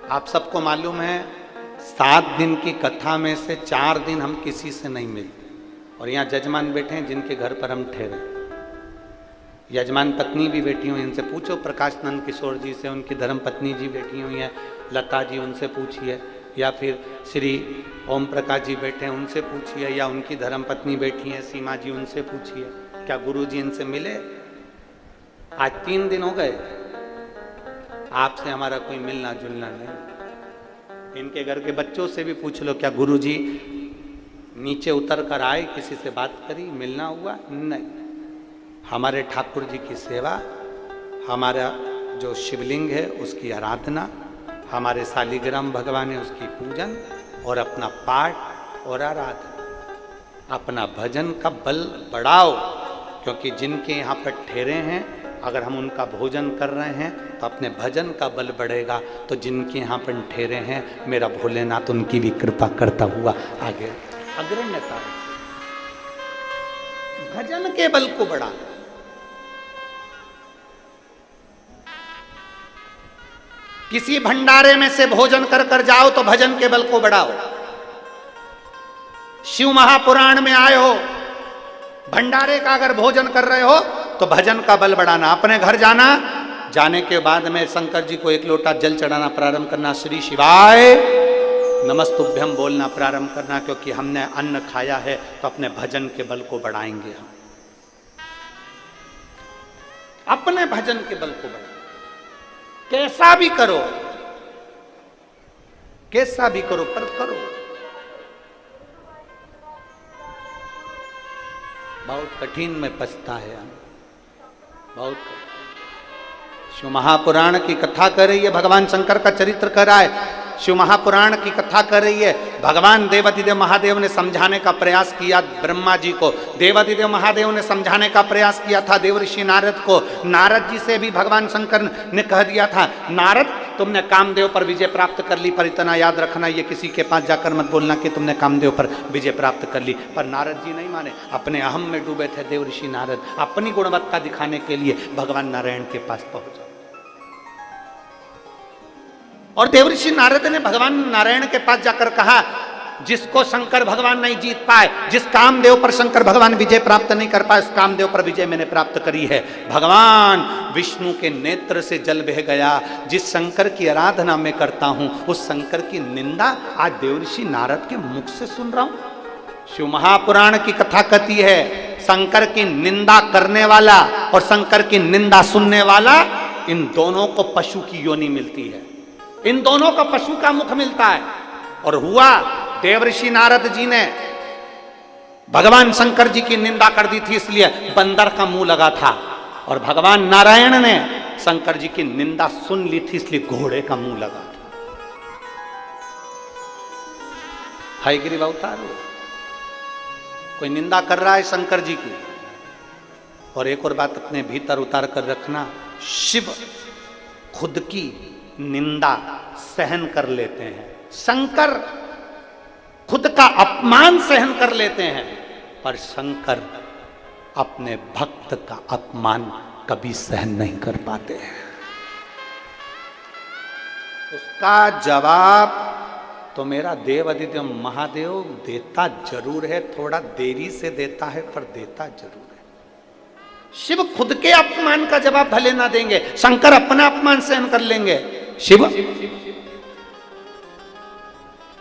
आप सबको मालूम है 7 दिन की कथा में से 4 दिन हम किसी से नहीं मिलते, और यहाँ जजमान बैठे हैं जिनके घर पर हम ठहरे। यजमान पत्नी भी बैठी हुई, इनसे पूछो, प्रकाश नंद किशोर जी से, उनकी धर्म पत्नी जी बैठी हुई हैं, लता जी उनसे पूछिए, या फिर श्री ओम प्रकाश जी बैठे हैं उनसे पूछिए, या उनकी धर्म पत्नी बैठी हैं सीमा जी, उनसे पूछिए क्या गुरु जी इनसे मिले। आज 3 दिन हो गए, आपसे हमारा कोई मिलना जुलना नहीं। इनके घर के बच्चों से भी पूछ लो क्या गुरु जी नीचे उतर कर आए, किसी से बात करी, मिलना हुआ? नहीं। हमारे ठाकुर जी की सेवा, हमारा जो शिवलिंग है उसकी आराधना, हमारे शालिग्राम भगवान है उसकी पूजन, और अपना पाठ और आराधना, अपना भजन का बल बढ़ाओ। क्योंकि जिनके यहाँ पर ठहरे हैं, अगर हम उनका भोजन कर रहे हैं तो अपने भजन का बल बढ़ेगा। तो जिनके यहाँ पर ठहरे हैं, मेरा भोलेनाथ उनकी भी कृपा करता हुआ आगे अग्रण्यता, भजन के बल को बढ़ा। किसी भंडारे में से भोजन कर कर जाओ तो भजन के बल को बढ़ाओ। शिव महापुराण में आए हो, भंडारे का अगर भोजन कर रहे हो तो भजन का बल बढ़ाना। अपने घर जाना, जाने के बाद में शंकर जी को 1 लोटा जल चढ़ाना प्रारंभ करना, श्री शिवाय नमस्तुभ्यम बोलना प्रारंभ करना, क्योंकि हमने अन्न खाया है तो अपने भजन के बल को बढ़ाएंगे हम। अपने भजन के बल को बढ़ाएंगे, कैसा भी करो, कैसा भी करो, पर करो। बहुत कठिन में पछता है हम, बहुत। शिव महापुराण की कथा कर रही है, भगवान शंकर का चरित्र कर रहा है। शिव महापुराण की कथा कर रही है। भगवान देवाधिदेव महादेव ने समझाने का प्रयास किया ब्रह्मा जी को, देवाधिदेव महादेव ने समझाने का प्रयास किया था देवऋषि नारद को। नारद जी से भी भगवान शंकर ने कह दिया था, नारद तुमने कामदेव पर विजय प्राप्त कर ली, पर इतना याद रखना ये किसी के पास जाकर मत बोलना कि तुमने कामदेव पर विजय प्राप्त कर ली। पर नारद जी नहीं माने, अपने अहम में डूबे थे देवऋषि नारद। अपनी गुणवत्ता दिखाने के लिए भगवान नारायण के पास पहुंचा, और देवऋषि नारद ने भगवान नारायण के पास जाकर कहा, जिसको शंकर भगवान नहीं जीत पाए, जिस कामदेव पर शंकर भगवान विजय प्राप्त नहीं कर पाए, उस कामदेव पर विजय मैंने प्राप्त करी है। भगवान विष्णु के नेत्र से जल बह गया। जिस शंकर की आराधना मैं करता हूं, उस शंकर की निंदा आज देवऋषि नारद के मुख से सुन रहा हूं। शिव महापुराण की कथा कहती है, शंकर की निंदा करने वाला और शंकर की निंदा सुनने वाला, इन दोनों को पशु की योनि मिलती है, इन दोनों को पशु का मुख मिलता है। और हुआ, देवऋषि नारद जी ने भगवान शंकर जी की निंदा कर दी थी, इसलिए बंदर का मुंह लगा था, और भगवान नारायण ने शंकर जी की निंदा सुन ली थी, इसलिए घोड़े का मुंह लगा था। हयग्रीव अवतार हो, कोई निंदा कर रहा है शंकर जी की। और एक और बात अपने भीतर उतार कर रखना, शिव खुद की निंदा सहन कर लेते हैं, शंकर खुद का अपमान सहन कर लेते हैं, पर शंकर अपने भक्त का अपमान कभी सहन नहीं कर पाते हैं। उसका जवाब तो मेरा देवाधिदेव महादेव देता जरूर है, थोड़ा देरी से देता है, पर देता जरूर है। शिव खुद के अपमान का जवाब भले ना देंगे, शंकर अपना अपमान सहन कर लेंगे। शिव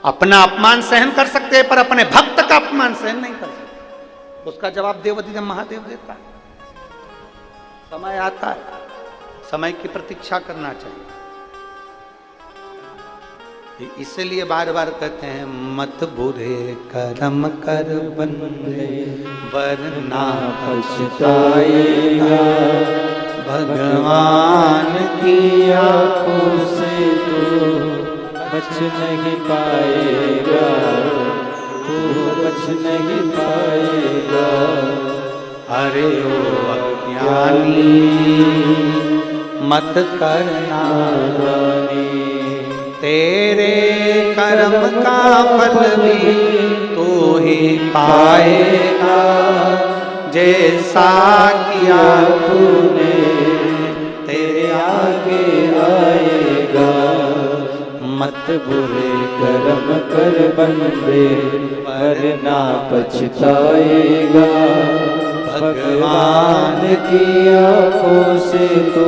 अपना अपमान सहन कर सकते हैं, पर अपने भक्त का अपमान सहन नहीं कर सकते। उसका जवाब देवाधिदेव महादेव देता है। समय आता है, समय की प्रतीक्षा करना चाहिए। इसलिए बार बार कहते हैं, मत बुरे कर्म कर बंदे वरना पछताएगा, भगवान की आंखों से तो बच नहीं पाएगा, तू बच नहीं पाएगा। अरे ओ अज्ञानी मत करना गानी, तेरे कर्म का फल भी तू ही पाएगा, जैसा किया तूने तेरे आगे आएगा। मत बुरे कर्म कर बंदे, वरना पछताएगा। भगवान की आंखों से तो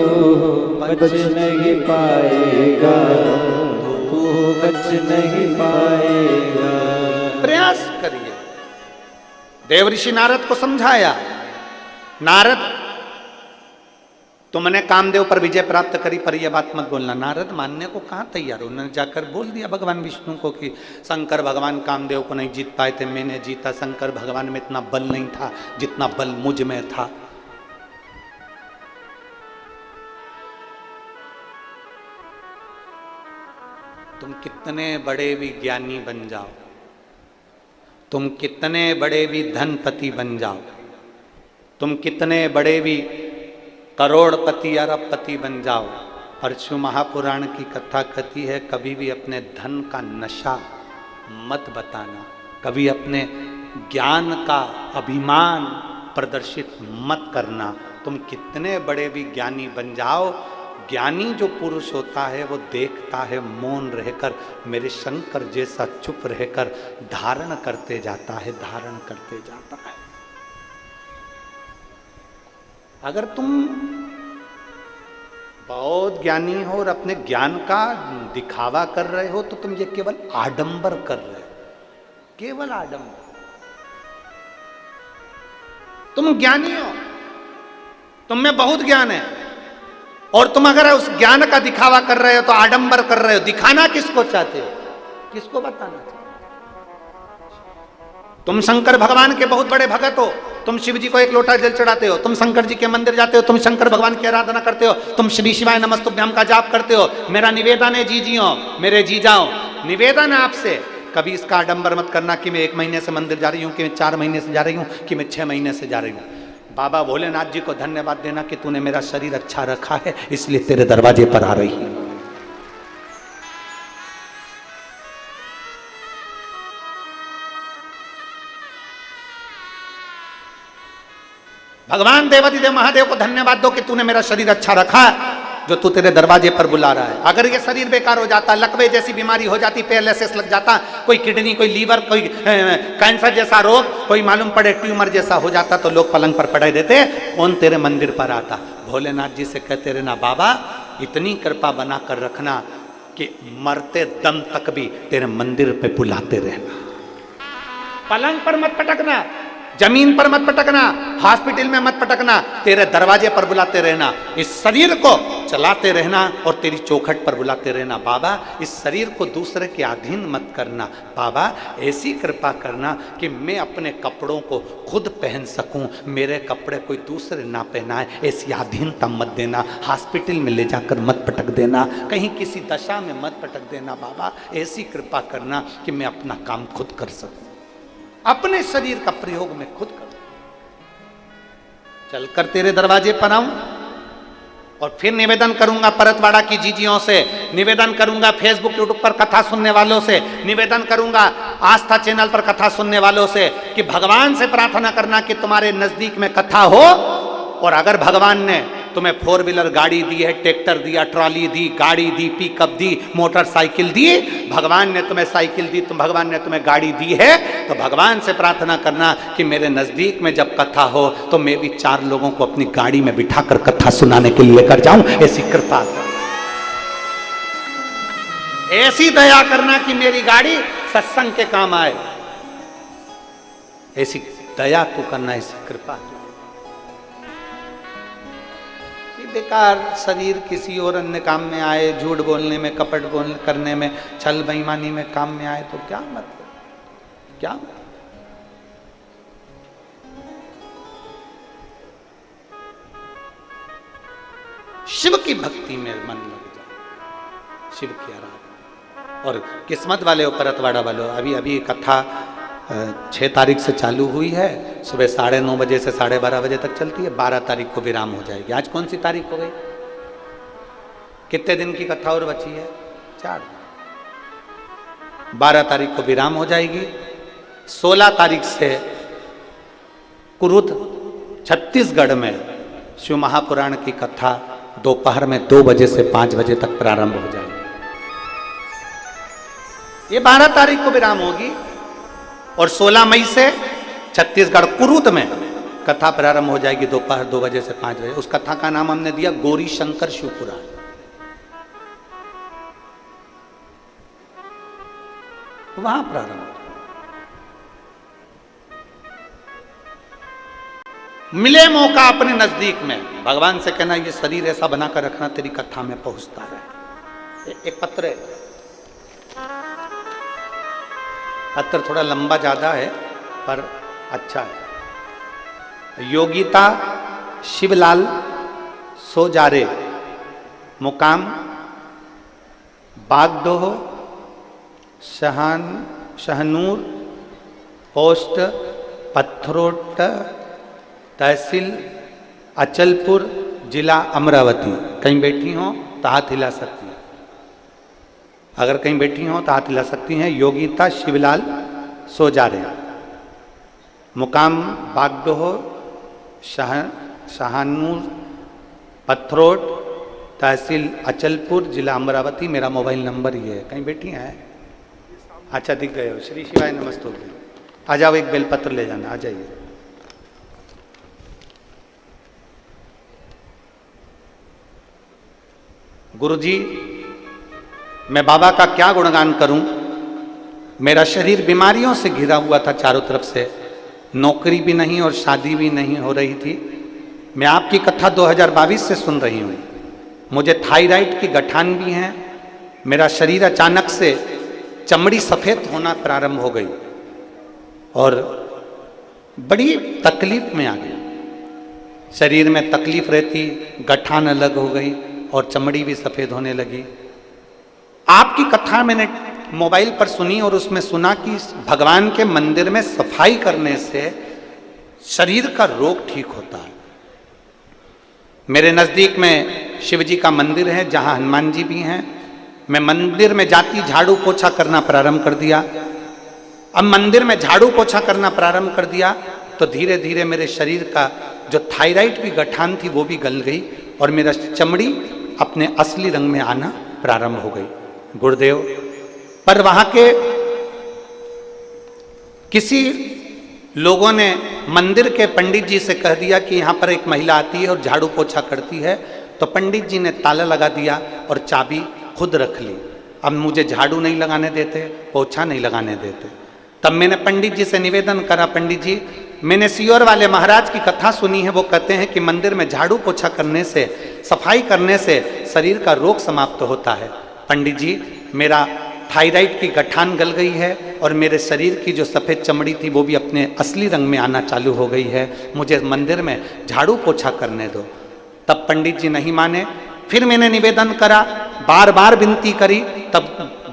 बच नहीं पाएगा, तू बच नहीं पाएगा। प्रयास करिए। देव ऋषि नारद को समझाया, नारद तुमने कामदेव पर विजय प्राप्त करी पर यह बात मत बोलना। नारद मानने को कहाँ तैयार, उन्होंने जाकर बोल दिया भगवान विष्णु को कि शंकर भगवान कामदेव को नहीं जीत पाए थे, मैंने जीता। शंकर भगवान में इतना बल नहीं था जितना बल मुझ में था। तुम कितने बड़े भी ज्ञानी बन जाओ, तुम कितने बड़े भी धनपति बन जाओ, तुम कितने बड़े भी करोड़पति अरबपति बन जाओ, परशु महापुराण की कथा कहती है कभी भी अपने धन का नशा मत बताना, कभी अपने ज्ञान का अभिमान प्रदर्शित मत करना। तुम कितने बड़े भी ज्ञानी बन जाओ, ज्ञानी जो पुरुष होता है वो देखता है मौन रहकर, मेरे शंकर जैसा चुप रहकर धारण करते जाता है, धारण करते जाता है। अगर तुम बहुत ज्ञानी हो और अपने ज्ञान का दिखावा कर रहे हो तो तुम ये केवल आडंबर कर रहे हो, केवल आडंबर। तुम ज्ञानी हो, तुम में बहुत ज्ञान है, और तुम अगर उस ज्ञान का दिखावा कर रहे हो तो आडंबर कर रहे हो। दिखाना किसको चाहते हो, किसको बताना चाहते हो? तुम शंकर भगवान के बहुत बड़े भगत हो, तुम शिव जी को एक लोटा जल चढ़ाते हो, तुम शंकर जी के मंदिर जाते हो, तुम शंकर भगवान की आराधना करते हो, तुम श्री शिवाय नमस्तुभ्यम का जाप करते हो। मेरा निवेदन है जीजियों, मेरे जीजाओ, निवेदन है आपसे, कभी इसका आडंबर मत करना कि मैं 1 महीने से मंदिर जा रही हूँ, कि मैं 4 महीने से जा रही हूँ, कि मैं 6 महीने से जा रही हूँ। बाबा भोलेनाथ जी को धन्यवाद देना कि तूने मेरा शरीर अच्छा रखा है, इसलिए तेरे दरवाजे पर आ रही है। भगवान देवाधिदेव महादेव को धन्यवाद दो कि तूने मेरा शरीर अच्छा रखा है, जो तू तेरे दरवाजे पर बुला रहा है। अगर ये शरीर बेकार हो जाता, लकवे जैसी बीमारी हो जाती, पैरालिसिस लग जाता, कोई किडनी, कोई लीवर, कोई कैंसर जैसा रोग, कोई मालूम पड़े ट्यूमर जैसा हो जाता, तो लोग पलंग पर पड़े देते, कौन तेरे मंदिर पर आता? भोलेनाथ जी से कहते रहना, बाबा इतनी कृपा बना कर रखना कि मरते दम तक भी तेरे मंदिर पे बुलाते रहना। पलंग पर मत पटकना, जमीन पर मत पटकना, हॉस्पिटल में मत पटकना, तेरे दरवाजे पर बुलाते रहना। इस शरीर को चलाते रहना और तेरी चौखट पर बुलाते रहना। बाबा इस शरीर को दूसरे के अधीन मत करना, बाबा ऐसी कृपा करना कि मैं अपने कपड़ों को खुद पहन सकूं, मेरे कपड़े कोई दूसरे ना पहनाए, ऐसी अधीनता मत देना। हॉस्पिटल में ले जाकर मत पटक देना, कहीं किसी दशा में मत पटक देना। बाबा ऐसी कृपा करना कि मैं अपना काम खुद कर सकूं, अपने शरीर का प्रयोग मैं खुद करूं। चलकर तेरे दरवाजे पर आऊं और फिर निवेदन करूंगा परतवाड़ा की जीजियों से, निवेदन करूंगा फेसबुक यूट्यूब पर कथा सुनने वालों से, निवेदन करूंगा आस्था चैनल पर कथा सुनने वालों से कि भगवान से प्रार्थना करना कि तुम्हारे नजदीक में कथा हो। और अगर भगवान ने तुम्हें 4 व्हीलर गाड़ी दी है, ट्रैक्टर दिया, ट्रॉली दी, गाड़ी दी, पिकअप दी, मोटरसाइकिल दी, भगवान ने तुम्हें साइकिल दी, भगवान ने तुम्हें गाड़ी दी है, तो भगवान से प्रार्थना करना कि मेरे नजदीक में जब कथा हो तो मैं भी 4 लोगों को अपनी गाड़ी में बिठाकर कथा सुनाने के लिए लेकर जाऊं। ऐसी कृपा करना, ऐसी दया करना कि मेरी गाड़ी सत्संग के काम आए, ऐसी दया तो करना, ऐसी कृपा। बेकार शरीर किसी और अन्य काम में आए, झूठ बोलने में, कपट बोल करने में, छल बेईमानी में काम में आए तो क्या मतलब, क्या मतलब? शिव की भक्ति में मन लग जाए, शिव की आराधना। और किस्मत वाले हो, परतवाड़ा वालों, अभी कथा 6 तारीख से चालू हुई है, सुबह 9:30 बजे से 12:30 बजे तक चलती है, 12 तारीख को विराम हो जाएगी। आज कौन सी तारीख हो गई? कितने दिन की कथा और बची है? 4 दिन। 12 तारीख को विराम हो जाएगी। 16 तारीख से कुरुद छत्तीसगढ़ में शिव महापुराण की कथा दोपहर में 2 बजे से 5 बजे तक प्रारंभ हो जाएगी। ये 12 तारीख को विराम होगी और 16 मई से छत्तीसगढ़ कुरूद में कथा प्रारंभ हो जाएगी दोपहर 2 बजे से 5 बजे। उस कथा का नाम हमने दिया गौरी शंकर शिवपुराण। वहां प्रारंभ हो। मिले मौका अपने नजदीक में, भगवान से कहना ये शरीर ऐसा बनाकर रखना तेरी कथा में पहुंचता रहे। एक पत्र है, पत्र थोड़ा लंबा ज्यादा है पर अच्छा है। योगिता शिवलाल सोजारे, मुकाम बागडोह, शहनूर, पोस्ट पत्थरोट, तहसील अचलपुर, जिला अमरावती। कहीं बैठी हो तो हाथ हिला सकती हैं, अगर कहीं बैठी हो तो हाथ हिला सकती हैं। योगिता शिवलाल सोजारे, मुकाम बागडोह, शहानूर, पत्थरोट, तहसील अचलपुर, जिला अमरावती। मेरा मोबाइल नंबर ये है। कहीं बैठी हैं? अच्छा दिख गए हो। श्री शिवाय नमस्तु। आ जाओ, एक बेलपत्र ले जाना, आ जाइए। गुरुजी, मैं बाबा का क्या गुणगान करूं। मेरा शरीर बीमारियों से घिरा हुआ था चारों तरफ से, नौकरी भी नहीं और शादी भी नहीं हो रही थी। मैं आपकी कथा 2022 से सुन रही हूं। मुझे थायराइड की गठान भी है। मेरा शरीर अचानक से चमड़ी सफेद होना प्रारंभ हो गई और बड़ी तकलीफ में आ गई। शरीर में तकलीफ रहती, गठान अलग हो गई और चमड़ी भी सफेद होने लगी। आपकी कथा मैंने मोबाइल पर सुनी और उसमें सुना कि भगवान के मंदिर में सफाई करने से शरीर का रोग ठीक होता है। मेरे नजदीक में शिव जी का मंदिर है जहां हनुमान जी भी हैं। मैं मंदिर में जाती झाड़ू पोछा करना प्रारंभ कर दिया। अब मंदिर में झाड़ू पोछा करना प्रारंभ कर दिया तो धीरे धीरे मेरे शरीर का जो थायराइड की गठान थी वो भी गल गई और मेरा चमड़ी अपने असली रंग में आना प्रारंभ हो गई। गुरुदेव, पर वहां के किसी लोगों ने मंदिर के पंडित जी से कह दिया कि यहाँ पर एक महिला आती है और झाड़ू पोछा करती है, तो पंडित जी ने ताला लगा दिया और चाबी खुद रख ली। अब मुझे झाड़ू नहीं लगाने देते, पोछा नहीं लगाने देते। तब मैंने पंडित जी से निवेदन करा, पंडित जी मैंने सियोर वाले महाराज की कथा सुनी है, वो कहते हैं कि मंदिर में झाड़ू पोछा करने से, सफाई करने से शरीर का रोग समाप्त होता है। पंडित जी, मेरा थायराइड की गठान गल गई है और मेरे शरीर की जो सफ़ेद चमड़ी थी वो भी अपने असली रंग में आना चालू हो गई है। मुझे मंदिर में झाड़ू पोछा करने दो। तब पंडित जी नहीं माने। फिर मैंने निवेदन करा, बार बार विनती करी। तब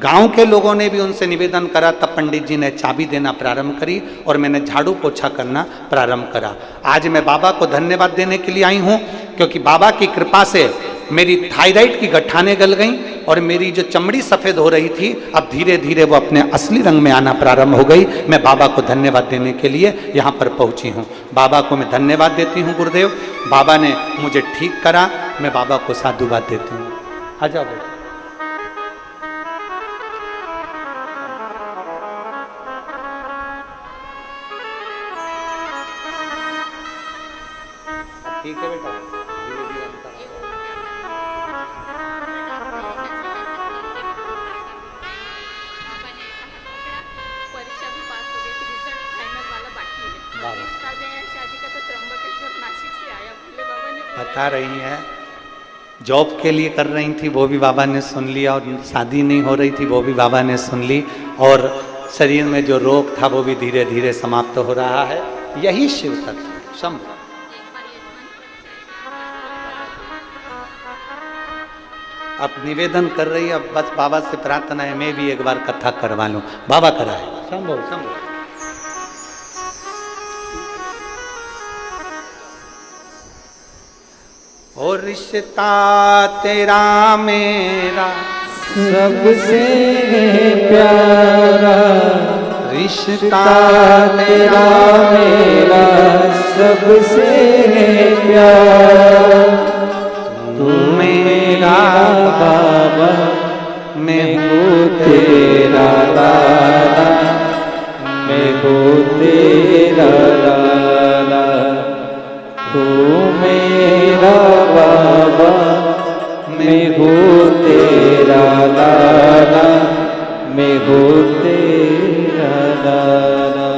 गांव के लोगों ने भी उनसे निवेदन करा। तब पंडित जी ने चाबी देना प्रारंभ करी और मैंने झाड़ू पोछा करना प्रारंभ करा। आज मैं बाबा को धन्यवाद देने के लिए आई हूँ, क्योंकि बाबा की कृपा से मेरी थायराइड की गठानें गल गईं और मेरी जो चमड़ी सफ़ेद हो रही थी अब धीरे धीरे वो अपने असली रंग में आना प्रारंभ हो गई। मैं बाबा को धन्यवाद देने के लिए यहाँ पर पहुँची हूँ। बाबा को मैं धन्यवाद देती हूँ। गुरुदेव, बाबा ने मुझे ठीक करा। मैं बाबा को साधुवाद देती हूँ। आ जाओ बेटा। ठीक है बेटा, धीरे धीरे परीक्षा भी पास हो गई, रिजल्ट फाइनल वाला बाकी है। रिश्ता जो है शादी का तो त्र्यंबकेश्वर नासिक से आया। भोले बाबा ने बता रही हैं, जॉब के लिए कर रही थी वो भी बाबा ने सुन लिया और शादी नहीं हो रही थी वो भी बाबा ने सुन ली और शरीर में जो रोग था वो भी धीरे धीरे समाप्त हो रहा है। यही शिव तत्व शंभु। अब निवेदन कर रही है, अब बस बाबा से प्रार्थना है मैं भी एक बार कथा करवा लूं। बाबा कराए। शंभु शंभु। और रिश्ता तेरा मेरा सबसे प्यारा, रिश्ता तेरा मेरा सबसे प्यारा। तू मेरा बाबा, मैं हूँ तेरा लाला, मैं हूँ तेरा लाला, तू मेरा बाबा, मैं हूँ तेरा लाला, मैं हूँ तेरा लाला।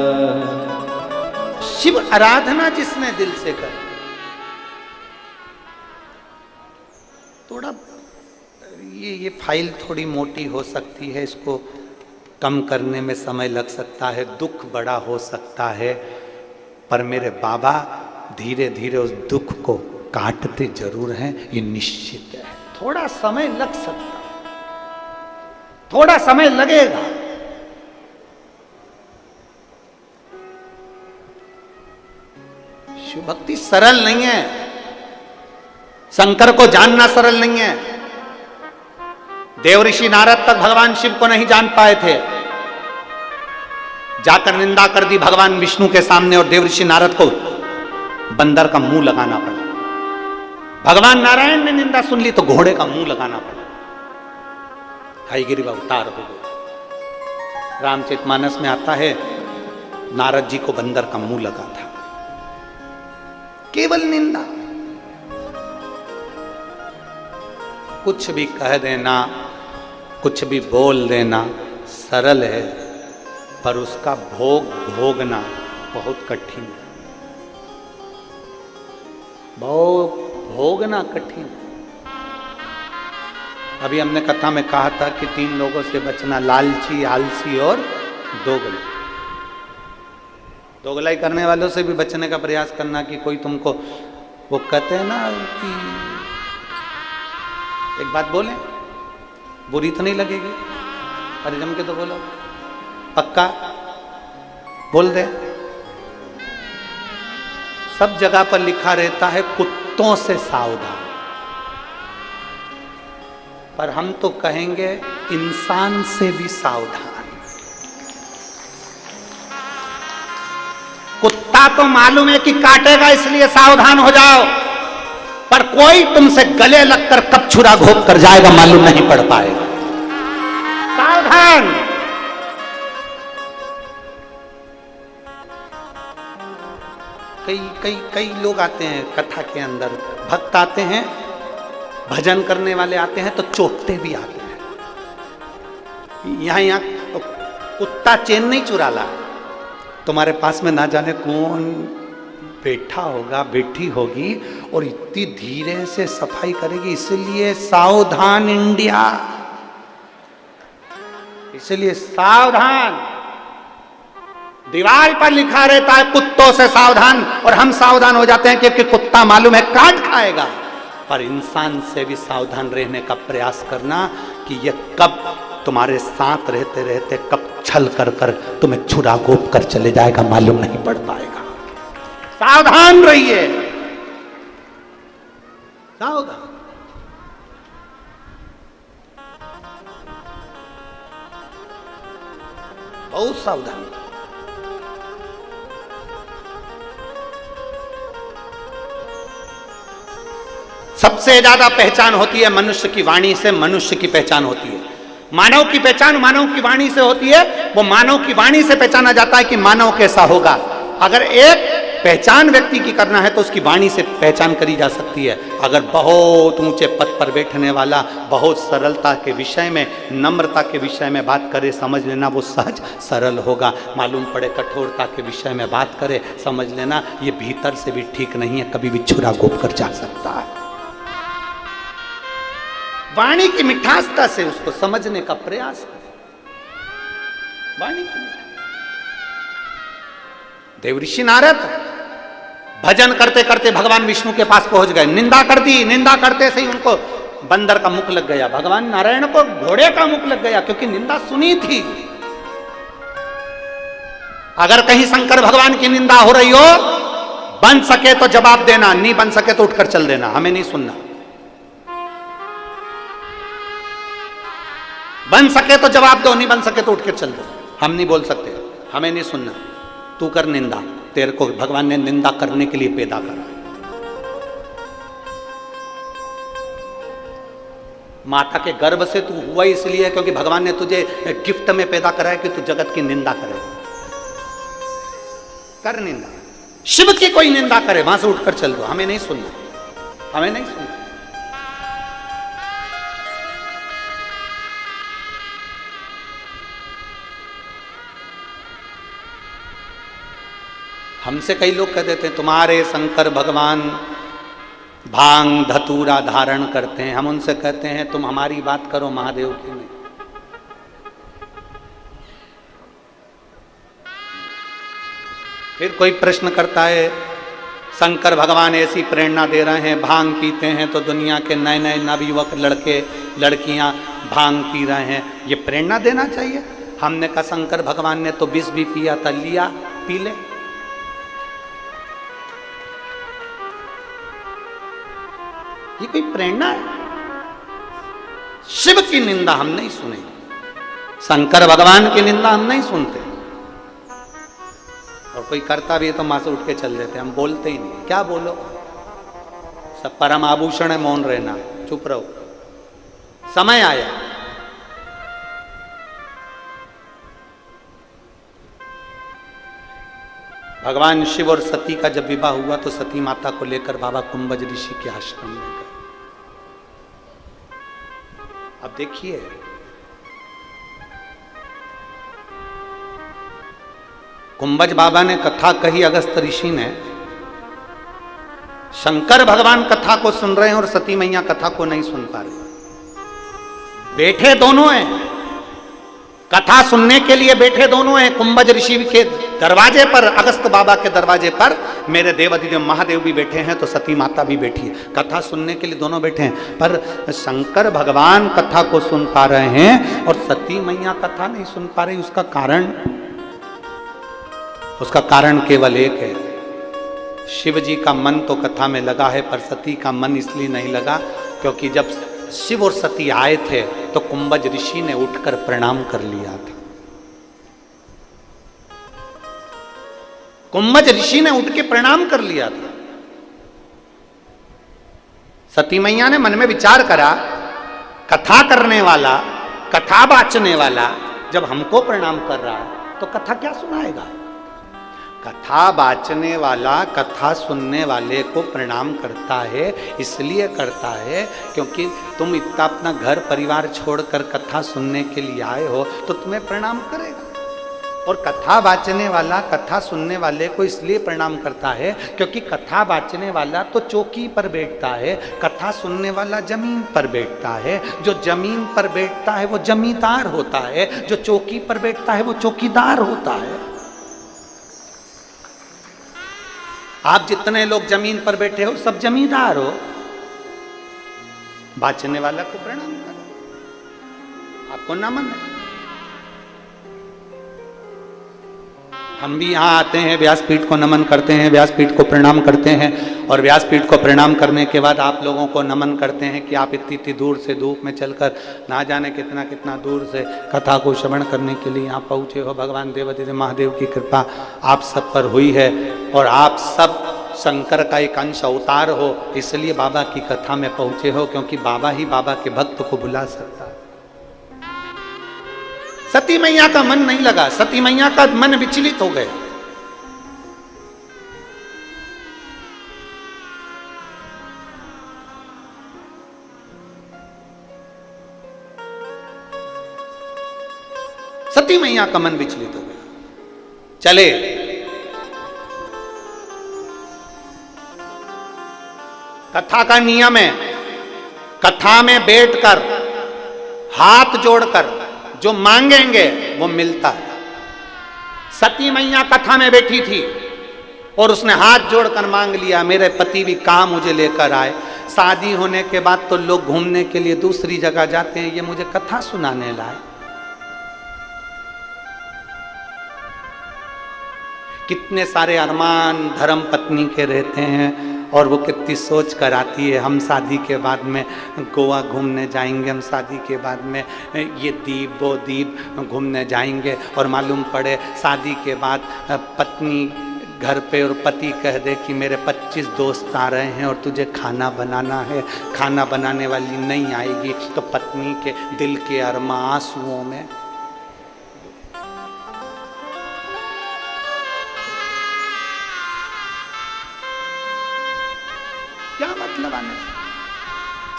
शिव आराधना जिसने दिल से कर, थोड़ा ये फाइल थोड़ी मोटी हो सकती है, इसको कम करने में समय लग सकता है, दुख बड़ा हो सकता है, पर मेरे बाबा धीरे धीरे उस दुख को काटते जरूर हैं, ये निश्चित है। थोड़ा समय लग सकता है, थोड़ा समय लगेगा। शिव भक्ति सरल नहीं है, शंकर को जानना सरल नहीं है। देवऋषि नारद तक भगवान शिव को नहीं जान पाए थे, जाकर निंदा कर दी भगवान विष्णु के सामने, और देवऋषि नारद को बंदर का मुंह लगाना पड़ा। भगवान नारायण ने निंदा सुन ली तो घोड़े का मुंह लगाना पड़ा। हयग्रीव अवतार हो गए। रामचरितमानस में आता है नारद जी को बंदर का मुंह लगा था, केवल निंदा। कुछ भी कह देना, कुछ भी बोल देना सरल है, पर उसका भोग भोगना बहुत कठिन है। भोगना कठिन। अभी हमने कथा में कहा था कि 3 लोगों से बचना, लालची, आलसी और दोगला। दोगलाई करने वालों से भी बचने का प्रयास करना, कि कोई तुमको, वो कहते हैं ना कि एक बात बोले बुरी तो नहीं लगेगी, अरे जम के तो बोलो, पक्का बोल दे। सब जगह पर लिखा रहता है कुत्तों से सावधान, पर हम तो कहेंगे इंसान से भी सावधान। कुत्ता तो मालूम है कि काटेगा, इसलिए सावधान हो जाओ, पर कोई तुमसे गले लगकर कब छुरा घोंप कर जाएगा मालूम नहीं पड़ पाएगा। सावधान। कई लोग आते हैं कथा के अंदर, भक्त आते हैं, भजन करने वाले आते हैं तो चोटते भी आते हैं। यहाँ कुत्ता चैन नहीं चुरा ला, तुम्हारे पास में ना जाने कौन बैठा होगा, बैठी होगी, और इतनी धीरे से सफाई करेगी। इसलिए सावधान इंडिया, इसलिए सावधान। दीवार पर लिखा रहता है कुत्तों से सावधान, और हम सावधान हो जाते हैं क्योंकि कुत्ता मालूम है काट खाएगा। पर इंसान से भी सावधान रहने का प्रयास करना कि यह कब तुम्हारे साथ रहते रहते कब छल कर कर तुम्हें छुरा घोंप कर चले जाएगा मालूम नहीं पड़ पाएगा। सावधान रहिए, सावधान। बहुत सावधान। सबसे ज्यादा पहचान होती है मनुष्य की वाणी से, मनुष्य की पहचान होती है। मानव की पहचान मानव की वाणी से होती है। वो मानव की वाणी से पहचाना जाता है कि मानव कैसा होगा। अगर एक पहचान व्यक्ति की करना है तो उसकी वाणी से पहचान करी जा सकती है। अगर बहुत ऊंचे पद पर बैठने वाला बहुत सरलता के विषय में, नम्रता के विषय में बात करे, समझ लेना वो सहज सरल होगा। मालूम पड़े कठोरता के विषय में बात करे, समझ लेना ये भीतर से भी ठीक नहीं है, कभी भी छुरा घोंप कर जा सकता है। वाणी की मिठासता से उसको समझने का प्रयास करें। वाणी की देवऋषि नारद भजन करते करते भगवान विष्णु के पास पहुंच गए, निंदा कर दी। निंदा करते से ही उनको बंदर का मुख लग गया, भगवान नारायण को घोड़े का मुख लग गया, क्योंकि निंदा सुनी थी। अगर कहीं शंकर भगवान की निंदा हो रही हो, बन सके तो जवाब देना, नहीं बन सके तो उठकर चल देना, हमें नहीं सुनना। बन सके तो जवाब दो, नहीं बन सके तो उठकर चल दो, हम नहीं बोल सकते, हमें नहीं सुनना। तू कर निंदा, तेरे को भगवान ने निंदा करने के लिए पैदा करा। माता के गर्भ से तू हुआ इसलिए क्योंकि भगवान ने तुझे गिफ्ट में पैदा करा है कि तू जगत की निंदा करे। कर निंदा, शिव की कोई निंदा करे वहां से उठकर चल दो, हमें नहीं सुनना, हमें नहीं सुनना। हमसे कई लोग कह देते हैं तुम्हारे शंकर भगवान भांग धतूरा धारण करते हैं। हम उनसे कहते हैं तुम हमारी बात करो, महादेव की नहीं। फिर कोई प्रश्न करता है शंकर भगवान ऐसी प्रेरणा दे रहे हैं, भांग पीते हैं तो दुनिया के नए नए नवयुवक लड़के लड़कियां भांग पी रहे हैं, ये प्रेरणा देना चाहिए? हमने कहा शंकर भगवान ने तो विष भी पिया था, लिया पी ले। ये कोई प्रेरणा है? शिव की निंदा हम नहीं सुने, शंकर भगवान की निंदा हम नहीं सुनते, और कोई करता भी है तो मां से उठ के चल देते, हम बोलते ही नहीं। क्या बोलो, सब परम आभूषण है, मौन रहना, चुप रहो। समय आया, भगवान शिव और सती का जब विवाह हुआ तो सती माता को लेकर बाबा कुंभज ऋषि के आश्रम में गए। अब देखिए कुंभज बाबा ने कथा कही, अगस्त ऋषि ने, शंकर भगवान कथा को सुन रहे हैं और सती मैया कथा को नहीं सुन पा रहे। बैठे दोनों हैं, कथा सुनने के लिए बैठे दोनों हैं। कुंभज ऋषि के दरवाजे पर, अगस्त बाबा के दरवाजे पर मेरे देवाधिदेव महादेव भी बैठे हैं, तो सती माता भी बैठी है, कथा सुनने के लिए दोनों बैठे हैं। पर शंकर भगवान कथा को सुन पा रहे हैं और सती मैया कथा नहीं सुन पा रही। उसका कारण केवल एक है, शिव जी का मन तो कथा में लगा है, पर सती का मन इसलिए नहीं लगा क्योंकि जब शिव और सती आए थे तो कुंभज ऋषि ने उठकर प्रणाम कर लिया था। कुंभज ऋषि ने उठ के प्रणाम कर लिया था। सती मैया ने मन में विचार करा, कथा करने वाला, कथा बाचने वाला जब हमको प्रणाम कर रहा है तो कथा क्या सुनाएगा? कथा बाचने वाला कथा सुनने वाले को प्रणाम करता है, इसलिए करता है क्योंकि तुम इतना अपना घर परिवार छोड़कर कथा सुनने के लिए आए हो तो तुम्हें प्रणाम करेगा। और कथा बाचने वाला कथा सुनने वाले को इसलिए प्रणाम करता है क्योंकि कथा बाचने वाला तो चौकी पर बैठता है, कथा सुनने वाला जमीन पर बैठता है। जो जमीन पर बैठता है वो जमींदार होता है, जो चौकी पर बैठता है वो चौकीदार होता है। आप जितने लोग जमीन पर बैठे हो सब जमींदार हो। बाचने वाला को प्रणाम करो, आपको नमन है। हम भी यहाँ आते हैं, व्यासपीठ को नमन करते हैं, व्यासपीठ को प्रणाम करते हैं, और व्यासपीठ को प्रणाम करने के बाद आप लोगों को नमन करते हैं कि आप इतनी इतनी दूर से धूप में चलकर ना जाने कितना कितना दूर से कथा को श्रवण करने के लिए यहाँ पहुँचे हो। भगवान देवाधिदेव महादेव की कृपा आप सब पर हुई है और आप सब शंकर का एक अंश अवतार हो, इसलिए बाबा की कथा में पहुँचे हो, क्योंकि बाबा ही बाबा के भक्त को बुला सकता है। सती मैया का मन नहीं लगा, सती मैया का मन विचलित हो गया। सती मैया का मन विचलित हो गया। चले कथा का नियम है, कथा में बैठकर हाथ जोड़कर जो मांगेंगे वो मिलता है। सती मैया कथा में बैठी थी और उसने हाथ जोड़कर मांग लिया, मेरे पति भी कहाँ मुझे लेकर आए। शादी होने के बाद तो लोग घूमने के लिए दूसरी जगह जाते हैं, ये मुझे कथा सुनाने लाए। कितने सारे अरमान धर्म पत्नी के रहते हैं और वो कितनी सोच कर आती है, हम शादी के बाद में गोवा घूमने जाएंगे, हम शादी के बाद में ये द्वीप वो द्वीप घूमने जाएंगे, और मालूम पड़े शादी के बाद पत्नी घर पे और पति कह दे कि मेरे 25 दोस्त आ रहे हैं और तुझे खाना बनाना है, खाना बनाने वाली नहीं आएगी, तो पत्नी के दिल के अरमा आंसुओं में क्या मतलब आने।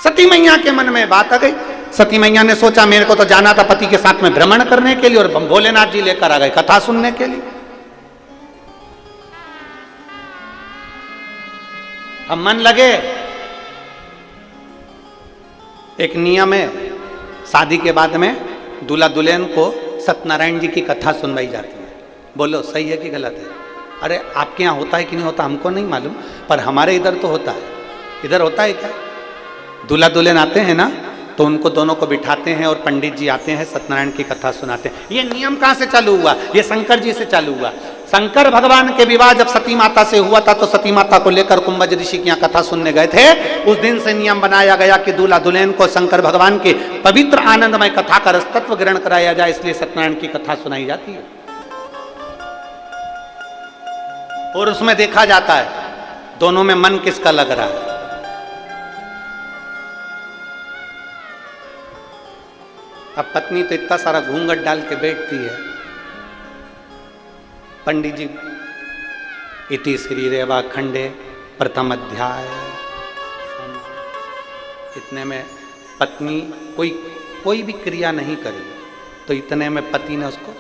सती मैया के मन में बात आ गई। सती मैया ने सोचा मेरे को तो जाना था पति के साथ में भ्रमण करने के लिए और भोलेनाथ जी लेकर आ गए कथा सुनने के लिए। अब मन लगे। एक नियम है, शादी के बाद में दूल्हा दुल्हन को सत्यनारायण जी की कथा सुनवाई जाती है। बोलो सही है कि गलत है? अरे आपके यहाँ होता है कि नहीं होता हमको नहीं मालूम, पर हमारे इधर तो होता है। इधर होता है क्या? दूल्हा दुल्हन आते हैं ना तो उनको दोनों को बिठाते हैं और पंडित जी आते हैं, सत्यनारायण की कथा सुनाते हैं। ये नियम कहाँ से चालू हुआ? ये शंकर जी से चालू हुआ। शंकर भगवान के विवाह जब सती माता से हुआ था तो सती माता को लेकर कुंभज ऋषि के यहाँ कथा सुनने गए थे। उस दिन से नियम बनाया गया कि दूल्हा दुल्हन को शंकर भगवान के पवित्र आनंदमय कथा का रसतत्व ग्रहण कराया जाए, इसलिए सत्यनारायण की कथा सुनाई जाती है। और उसमें देखा जाता है दोनों में मन किसका लग रहा है। अब पत्नी तो इतना सारा घूंघट डाल के बैठती है। पंडित जी इति श्री रेवा खंडे प्रथम अध्याय, इतने में पत्नी कोई भी क्रिया नहीं करी, तो इतने में पति ने उसको,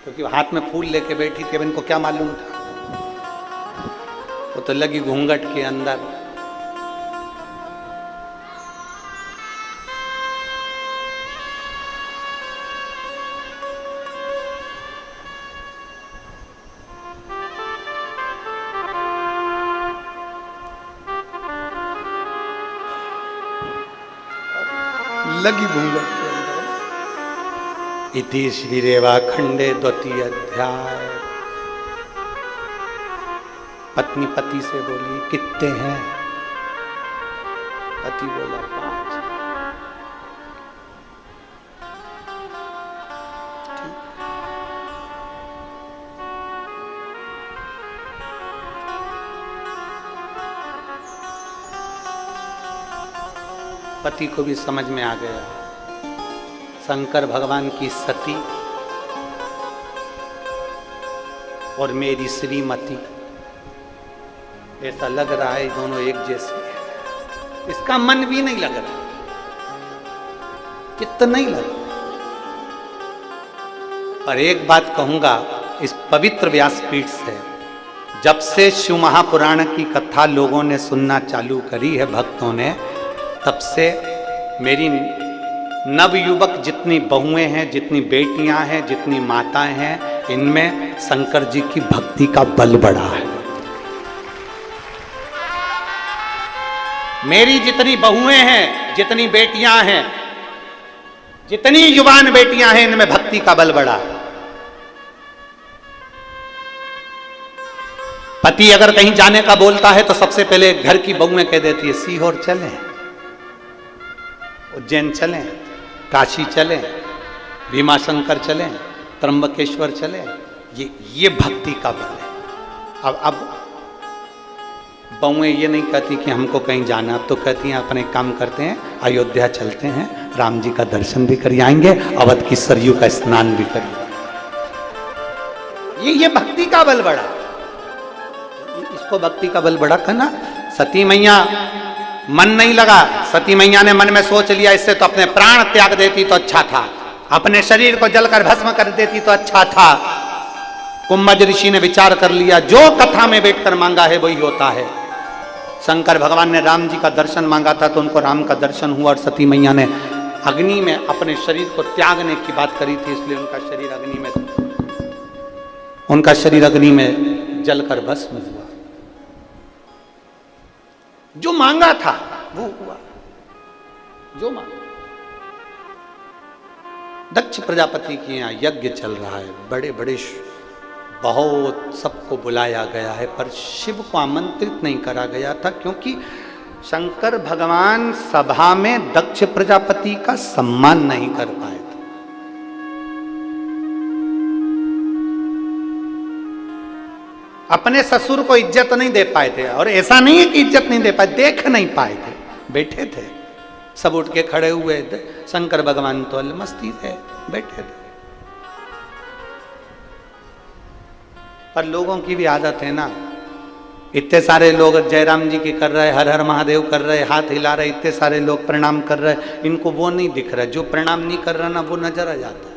क्योंकि हाथ में फूल लेके बैठी थी, अब इनको क्या मालूम था, वो तो लगी घूंघट के अंदर। लगी घूंघट के अंदर। इति श्री रेवा खंडे द्वितीय अध्याय। पत्नी पति से बोली कितने हैं? पति बोला 5। पति को भी समझ में आ गया शंकर भगवान की सती और मेरी श्रीमती, ऐसा लग रहा है दोनों एक जैसी है। इसका मन भी नहीं लग रहा, चित्त नहीं लग रहा। पर एक बात कहूंगा इस पवित्र व्यासपीठ से, जब से शिव महापुराण की कथा लोगों ने सुनना चालू करी है, भक्तों ने, तब से मेरी नवयुवक जितनी बहुएं हैं, जितनी बेटियां हैं, जितनी माताएं हैं, इनमें शंकर जी की भक्ति का बल बढ़ा है। मेरी जितनी बहुएं हैं, जितनी बेटियां हैं, जितनी युवान बेटियां हैं, इनमें भक्ति का बल बढ़ा है। पति अगर कहीं जाने का बोलता है तो सबसे पहले घर की बहुएं कह देती है सीहोर चलें, उज्जैन चलें, काशी चलें, भीमाशंकर चलें, त्र्यंबकेश्वर चलें। ये भक्ति का बल है। अब बहुएं ये नहीं कहती कि हमको कहीं जाना, तो कहती हैं अपने काम करते हैं, अयोध्या चलते हैं, राम जी का दर्शन भी कर आएंगे, अवध की सरयू का स्नान भी करेंगे। ये भक्ति का बल बढ़ा, इसको भक्ति का बल बढ़ा कहना। सती मैया मन नहीं लगा, सती मैया ने मन में सोच लिया इससे तो अपने प्राण त्याग देती तो अच्छा था, अपने शरीर को जलकर भस्म कर देती तो अच्छा था। कुंभज ऋषि ने विचार कर लिया, जो कथा में बैठकर मांगा है वही होता है। शंकर भगवान ने राम जी का दर्शन मांगा था तो उनको राम का दर्शन हुआ, और सती मैया ने अग्नि में अपने शरीर को त्यागने की बात करी थी, इसलिए उनका शरीर अग्नि में जलकर भस्म हुआ। जो मांगा था वो हुआ, जो मांगा। दक्ष प्रजापति के यहाँ यज्ञ चल रहा है, बड़े बड़े बहुत सबको बुलाया गया है, पर शिव को आमंत्रित नहीं करा गया था, क्योंकि शंकर भगवान सभा में दक्ष प्रजापति का सम्मान नहीं कर पाए थे। अपने ससुर को इज्जत नहीं दे पाए थे, और ऐसा नहीं है कि इज्जत नहीं दे पाए, देख नहीं पाए थे, बैठे थे। सब उठ के खड़े हुए, शंकर भगवान तो मस्ती थे, बैठे थे। पर लोगों की भी आदत है ना, इतने सारे लोग जयराम जी की कर रहे, हर हर महादेव कर रहे, हाथ हिला रहे, इतने सारे लोग प्रणाम कर रहे, इनको वो नहीं दिख रहा। जो प्रणाम नहीं कर रहा ना, वो नजर आ जाता है।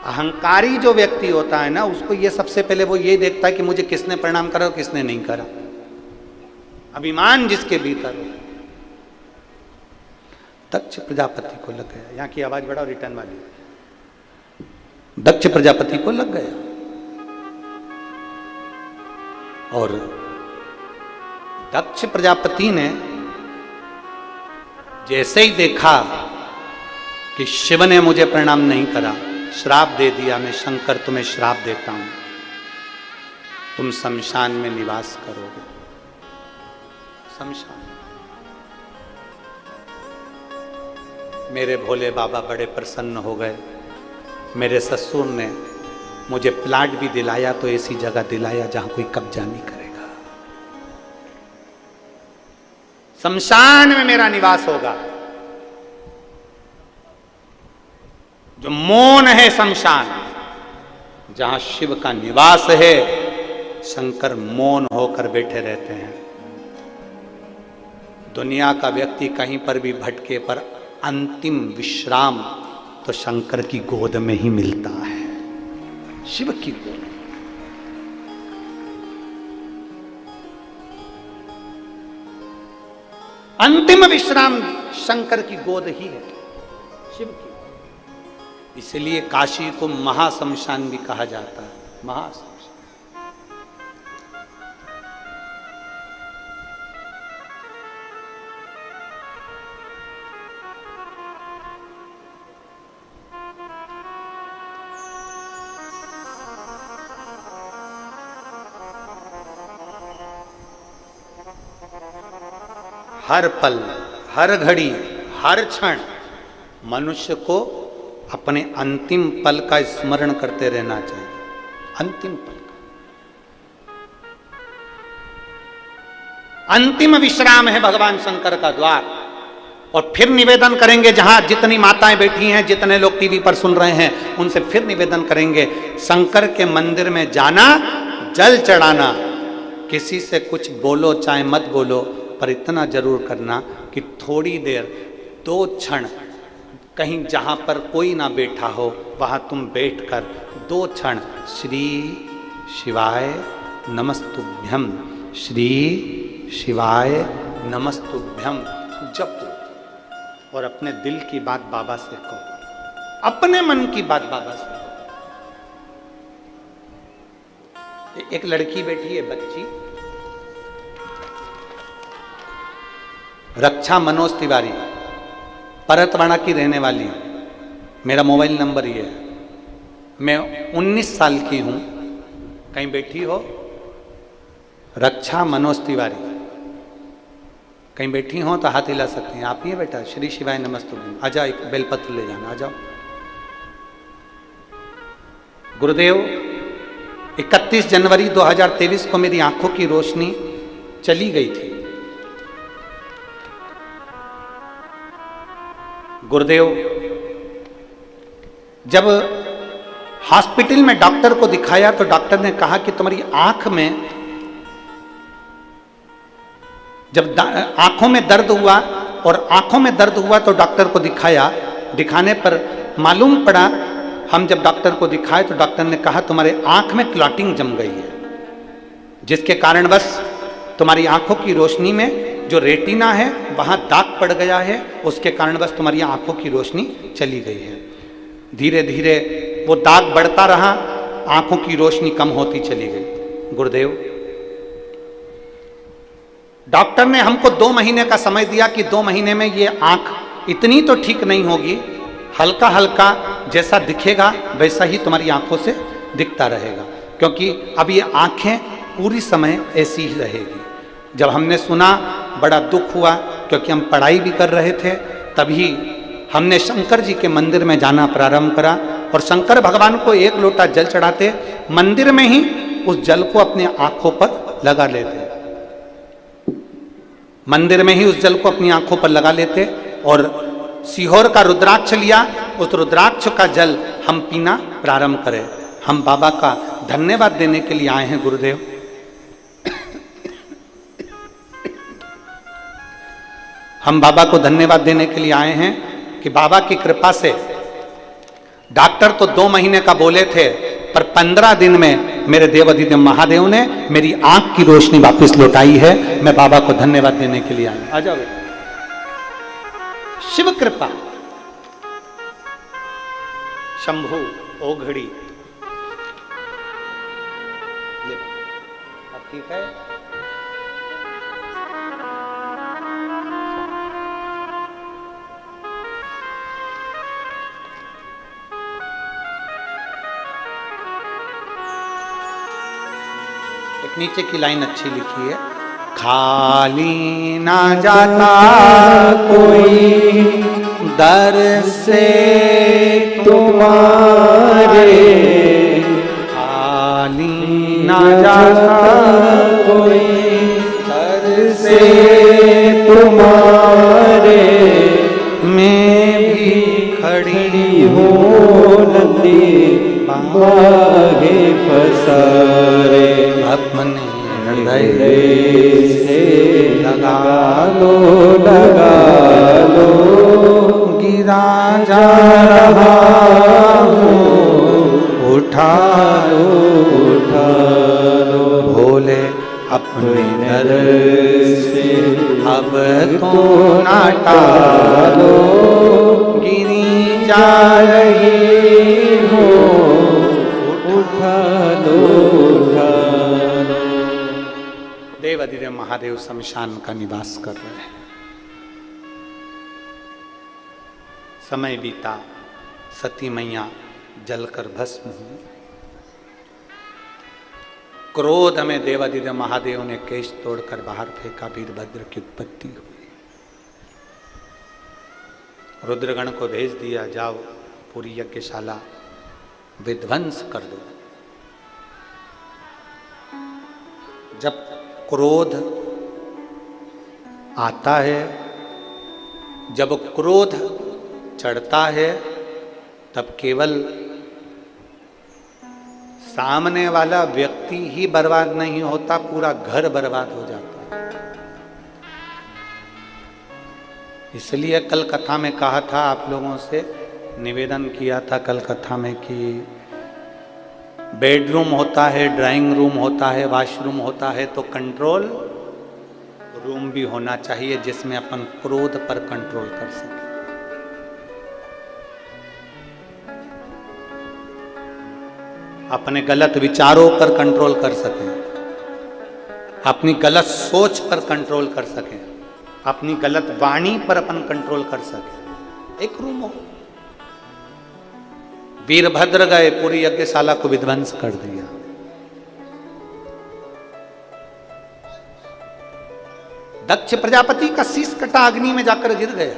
अहंकारी जो व्यक्ति होता है ना, उसको ये सबसे पहले वो ये देखता है कि मुझे किसने प्रणाम करा और किसने नहीं करा। अभिमान जिसके भीतर हो। दक्ष प्रजापति को लग गया, यहाँ की आवाज बढ़ाओ, रिटर्न वाली। दक्ष प्रजापति को लग गया, और दक्ष प्रजापति ने जैसे ही देखा कि शिव ने मुझे प्रणाम नहीं करा, श्राप दे दिया, मैं शंकर तुम्हें श्राप देता हूं, तुम शमशान में निवास करोगे। शमशान। मेरे भोले बाबा बड़े प्रसन्न हो गए। मेरे ससुर ने मुझे प्लाट भी दिलाया, तो ऐसी जगह दिलाया जहां कोई कब्जा नहीं करेगा। शमशान में मेरा निवास होगा। जो मौन है शमशान, जहां शिव का निवास है, शंकर मौन होकर बैठे रहते हैं। दुनिया का व्यक्ति कहीं पर भी भटके, पर अंतिम विश्राम तो शंकर की गोद में ही मिलता है, शिव की गोद। अंतिम विश्राम शंकर की गोद ही है, शिव की। इसलिए काशी को महाशमशान भी कहा जाता है, महाशमशान। हर पल, हर घड़ी, हर क्षण मनुष्य को अपने अंतिम पल का स्मरण करते रहना चाहिए। अंतिम पल का अंतिम विश्राम है भगवान शंकर का द्वार। और फिर निवेदन करेंगे, जहां जितनी माताएं बैठी हैं, जितने लोग टीवी पर सुन रहे हैं, उनसे फिर निवेदन करेंगे, शंकर के मंदिर में जाना, जल चढ़ाना, किसी से कुछ बोलो चाहे मत बोलो, पर इतना जरूर करना कि थोड़ी देर, 2 क्षण, कहीं जहां पर कोई ना बैठा हो वहां तुम बैठकर 2 क्षण श्री शिवाय नमस्तुभ्यम, श्री शिवाय नमस्तुभ्यम जपो, और अपने दिल की बात बाबा से कहो, अपने मन की बात बाबा से कहो। एक लड़की बैठी है, बच्ची, रक्षा मनोज तिवारी, परतवाड़ा की रहने वाली है। मेरा मोबाइल नंबर ये है। मैं 19 साल की हूं। कहीं बैठी हो? रक्षा मनोज तिवारी, कहीं बैठी हो तो हाथ हिला सकती हैं। आप ही है बेटा? श्री शिवाय नमस्तुभ्यम। आ जाओ, एक बेलपत्र ले जाना, आ जाओ। गुरुदेव, 31 जनवरी 2023 को मेरी आंखों की रोशनी चली गई थी। गुरुदेव, जब हॉस्पिटल में डॉक्टर को दिखाया तो डॉक्टर ने कहा कि तुम्हारी आंख में, जब आंखों में दर्द हुआ, और आंखों में दर्द हुआ तो डॉक्टर को दिखाया, दिखाने पर मालूम पड़ा, हम जब डॉक्टर को दिखाए तो डॉक्टर ने कहा तुम्हारे आंख में क्लॉटिंग जम गई है, जिसके कारण बस तुम्हारी आंखों की रोशनी में जो रेटिना है वहां दाग पड़ गया है, उसके कारण बस तुम्हारी आंखों की रोशनी चली गई है। धीरे धीरे वो दाग बढ़ता रहा, आंखों की रोशनी कम होती चली गई। गुरुदेव, डॉक्टर ने हमको 2 महीने का समय दिया कि 2 महीने में ये आंख इतनी तो ठीक नहीं होगी, हल्का हल्का जैसा दिखेगा वैसा ही तुम्हारी आंखों से दिखता रहेगा, क्योंकि अब ये आंखें पूरी समय ऐसी ही रहेगी। जब हमने सुना बड़ा दुख हुआ, क्योंकि हम पढ़ाई भी कर रहे थे, तभी हमने शंकर जी के मंदिर में जाना प्रारंभ करा, और शंकर भगवान को एक लोटा जल चढ़ाते, मंदिर में ही उस जल को अपनी आंखों पर लगा लेते, मंदिर में ही उस जल को अपनी आंखों पर लगा लेते और सीहोर का रुद्राक्ष लिया, उस रुद्राक्ष का जल हम पीना प्रारंभ करें। हम बाबा का धन्यवाद देने के लिए आए हैं गुरुदेव। हम बाबा को धन्यवाद देने के लिए आए हैं कि बाबा की कृपा से डॉक्टर तो 2 महीने का बोले थे, पर 15 दिन में मेरे देवाधिदेव महादेव ने मेरी आंख की रोशनी वापस लौटाई है। मैं बाबा को धन्यवाद देने के लिए आया। आ जाओ, शिव कृपा। शंभु ओघड़ी, अब ठीक है। एक नीचे की लाइन अच्छी लिखी है, खाली ना जाता कोई दर से तुम्हारे, खाली ना जाता कोई दर से तुम्हारे, मैं भी खड़ी हूँ नदी बागे पसारे, अपने हृदय से लगा लो गिरा जा रहा हूँ, उठा लो भोले अपने दर से, अब तो ना टालो, गिरी जा रही हो, उठा लो। देवाधिदेव महादेव शमशान का निवास कर रहे हैं। समय बीता, सती मैया जलकर भस्म हुई। क्रोध में देवाधिदेव महादेव ने केश तोड़कर बाहर फेंका, वीरभद्र की उत्पत्ति हुई। रुद्रगण को भेज दिया, जाओ पूरी यज्ञशाला विध्वंस कर दो। जब क्रोध आता है, जब क्रोध चढ़ता है, तब केवल सामने वाला व्यक्ति ही बर्बाद नहीं होता, पूरा घर बर्बाद हो जाता है। इसलिए कल कथा में कहा था, आप लोगों से निवेदन किया था कल कथा में कि बेडरूम होता है, ड्राइंग रूम होता है, वॉशरूम होता है, तो कंट्रोल रूम भी होना चाहिए जिसमें अपन क्रोध पर कंट्रोल कर सके। अपने गलत विचारों पर कंट्रोल कर सकें, अपनी गलत सोच पर कंट्रोल कर सकें, अपनी गलत वाणी पर अपन कंट्रोल कर सकें। एक रूम हो। वीरभद्र गए, पूरी यज्ञशाला को विध्वंस कर दिया। दक्ष प्रजापति का शीश कटा अग्नि में जाकर गिर गया।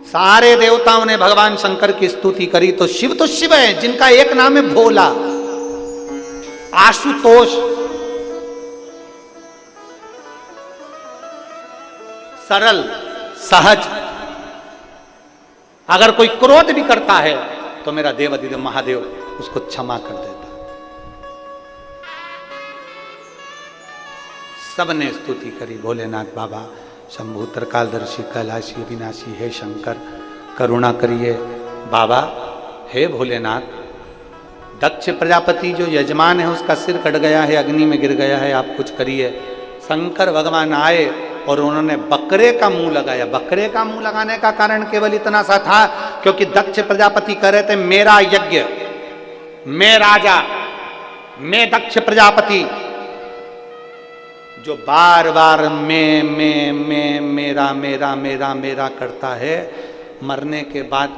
सारे देवताओं ने भगवान शंकर की स्तुति करी, तो शिव है जिनका एक नाम है भोला, आशुतोष, सरल, सहज। अगर कोई क्रोध भी करता है तो मेरा देवाधिदेव महादेव उसको क्षमा कर देता। सबने स्तुति करी, भोलेनाथ बाबा, शंभु त्रिकालदर्शी, कैलाशी, विनाशी, हे शंकर करुणा करिए। बाबा हे भोलेनाथ, दक्ष प्रजापति जो यजमान है उसका सिर कट गया है, अग्नि में गिर गया है, आप कुछ करिए। शंकर भगवान आए और उन्होंने बकरे का मुंह लगाया। बकरे का मुंह लगाने का कारण केवल इतना सा था क्योंकि दक्ष प्रजापति कह रहे थे मेरा यज्ञ, मैं राजा, मैं दक्ष प्रजापति, जो बार बार मैं मेरा मेरा मेरा मेरा करता है, मरने के बाद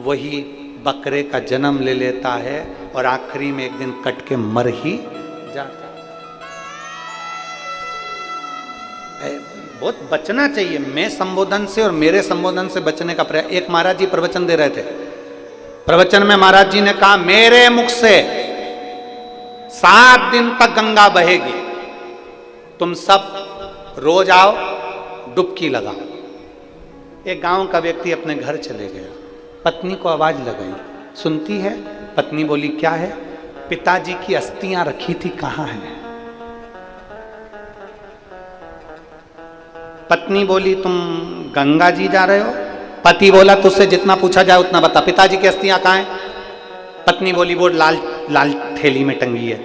वही बकरे का जन्म ले लेता है और आखिरी में एक दिन कट के मर ही जाता है। बहुत बचना चाहिए। मैं संबोधन से और मेरे संबोधन से बचने का प्रयास। एक महाराज जी प्रवचन दे रहे थे, प्रवचन में महाराज जी ने कहा मेरे मुख से 7 दिन तक गंगा बहेगी, तुम सब रोज आओ डुबकी लगाओ। एक गांव का व्यक्ति अपने घर चले गया, पत्नी को आवाज लगाई, सुनती है। पत्नी बोली क्या है? पिताजी की अस्थियां रखी थी, कहां है? पत्नी बोली तुम गंगा जी जा रहे हो? पति बोला तुझसे जितना पूछा जाए उतना बता, पिताजी की अस्थियां कहां हैं? पत्नी बोली वो लाल लाल थैली में टंगी है।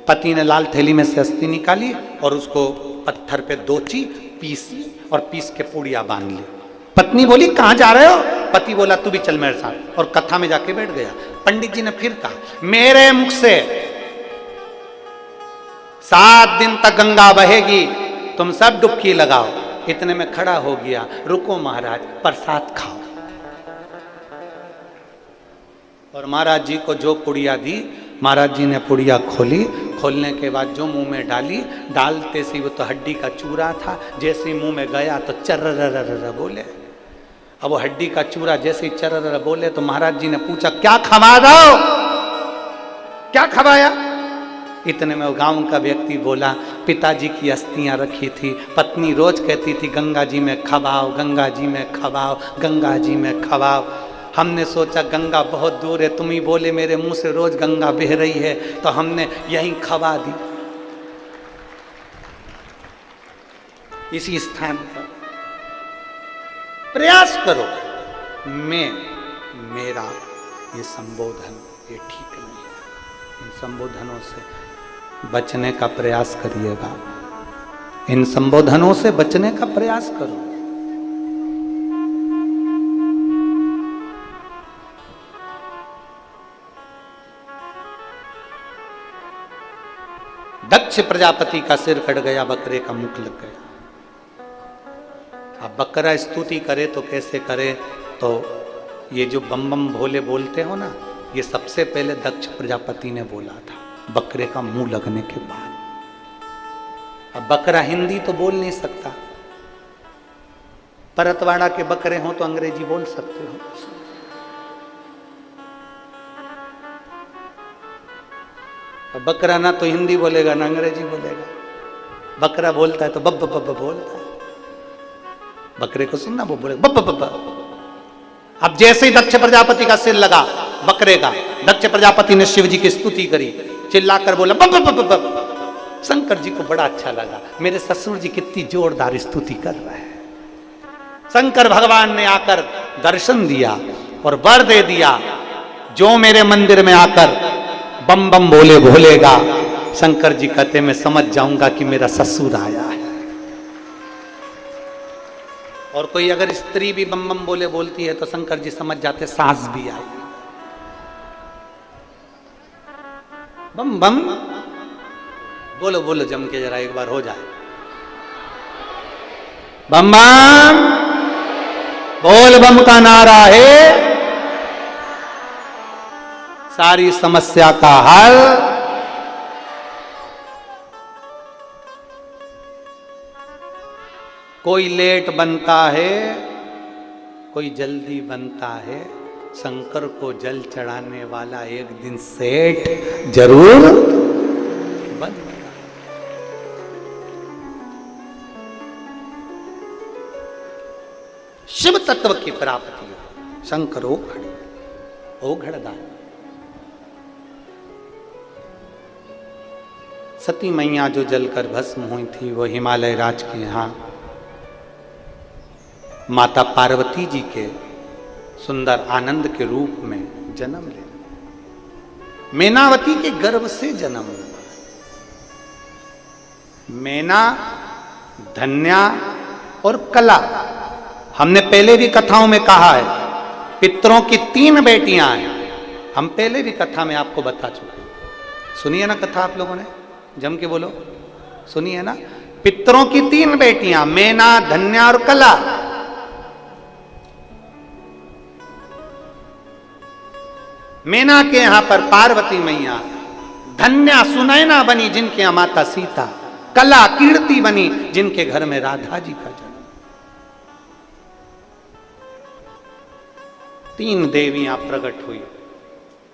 पति ने लाल थैली में से अस्थि निकाली और उसको पत्थर पे दोची, पीसी और पीस के पूड़िया बांध ली। पत्नी बोली कहां जा रहे हो? पति बोला तू भी चल मेरे साथ, और कथा में जाके बैठ गया। पंडित जी ने फिर कहा मेरे मुख से 7 दिन तक गंगा बहेगी, तुम सब डुबकी लगाओ। इतने में खड़ा हो गया, रुको महाराज प्रसाद खाओ। और महाराज जी को जो पुड़िया दी, महाराज जी ने पुड़िया खोली, खोलने के बाद जो मुंह में डाली, डालते से वो तो हड्डी का चूरा था, जैसे ही मुंह में गया तो चर्र बोले। अब वो हड्डी का चूरा जैसे ही चर्र बोले तो महाराज जी ने पूछा क्या खवा दो, क्या खवाया? इतने में वो गांव का व्यक्ति बोला पिताजी की अस्थियां रखी थी, पत्नी रोज कहती थी गंगा जी में खवाओ, गंगा जी में खवाओ, गंगा जी में खवाओ। हमने सोचा गंगा बहुत दूर है, तुम ही बोले मेरे मुंह से रोज गंगा बह रही है, तो हमने यहीं खवा दी। इसी स्थान पर प्रयास करो। मेरा ये संबोधन ये ठीक नहीं है, इन संबोधनों से बचने का प्रयास करिएगा, इन संबोधनों से बचने का प्रयास करो। दक्ष प्रजापति का सिर कट गया, बकरे का मुख लग गया। अब बकरा स्तुति करे तो कैसे करे? तो ये जो बम बम भोले बोलते हो ना, ये सबसे पहले दक्ष प्रजापति ने बोला था, बकरे का मुंह लगने के बाद। अब बकरा हिंदी तो बोल नहीं सकता, परतवाड़ा के बकरे हो तो अंग्रेजी बोल सकते हो। अब बकरा ना तो हिंदी बोलेगा ना अंग्रेजी बोलेगा, बकरा बोलता है तो बब बब बोलता है। बकरे को सुनना, वो बोलेगा बब बब। अब जैसे ही दक्ष प्रजापति का सिर लगा बकरे का, दक्ष प्रजापति ने शिव जी की स्तुति करी, चिल्लाकर बोला बब बब बब। शंकर जी को बड़ा अच्छा लगा, मेरे ससुर जी कितनी जोरदार स्तुति कर रहे हैं। शंकर भगवान ने आकर दर्शन दिया और वर दे दिया, जो मेरे मंदिर में आकर बम बम बोले भोलेगा, शंकर जी कहते मैं समझ जाऊंगा कि मेरा ससुर आया है। और कोई अगर स्त्री भी बम बम बोले बोलती है तो शंकर जी समझ जाते सास भी आई। बम बम बोलो बोलो जम के जरा एक बार हो जाए। बम बम बोल बम का नारा है सारी समस्या का हल। कोई लेट बनता है, कोई जल्दी बनता है, शंकर को जल चढ़ाने वाला एक दिन सेठ जरूर बनेगा। शिव तत्व की प्राप्ति हो, शंकर ओ घड़दान। सती मैया जो जलकर भस्म हुई थी वो हिमालय राज के यहाँ माता पार्वती जी के सुंदर आनंद के रूप में जन्म ले, मैनावती के गर्भ से जन्म हुआ। मैना, धन्या और कला, हमने पहले भी कथाओं में कहा है, पितरों की 3 बेटियां हैं। हम पहले भी कथा में आपको बता चुके हैं। सुनिए ना कथा आप लोगों ने, जम के बोलो, सुनिए ना। पितरों की 3 बेटियां, मैना, धन्या और कला। मैना के यहां पर पार्वती मैया, धन्या सुनैना बनी जिनके यहां माता सीता, कला कीर्ति बनी, जिनके घर में राधा जी का जन्म। 3 देवियां प्रकट हुई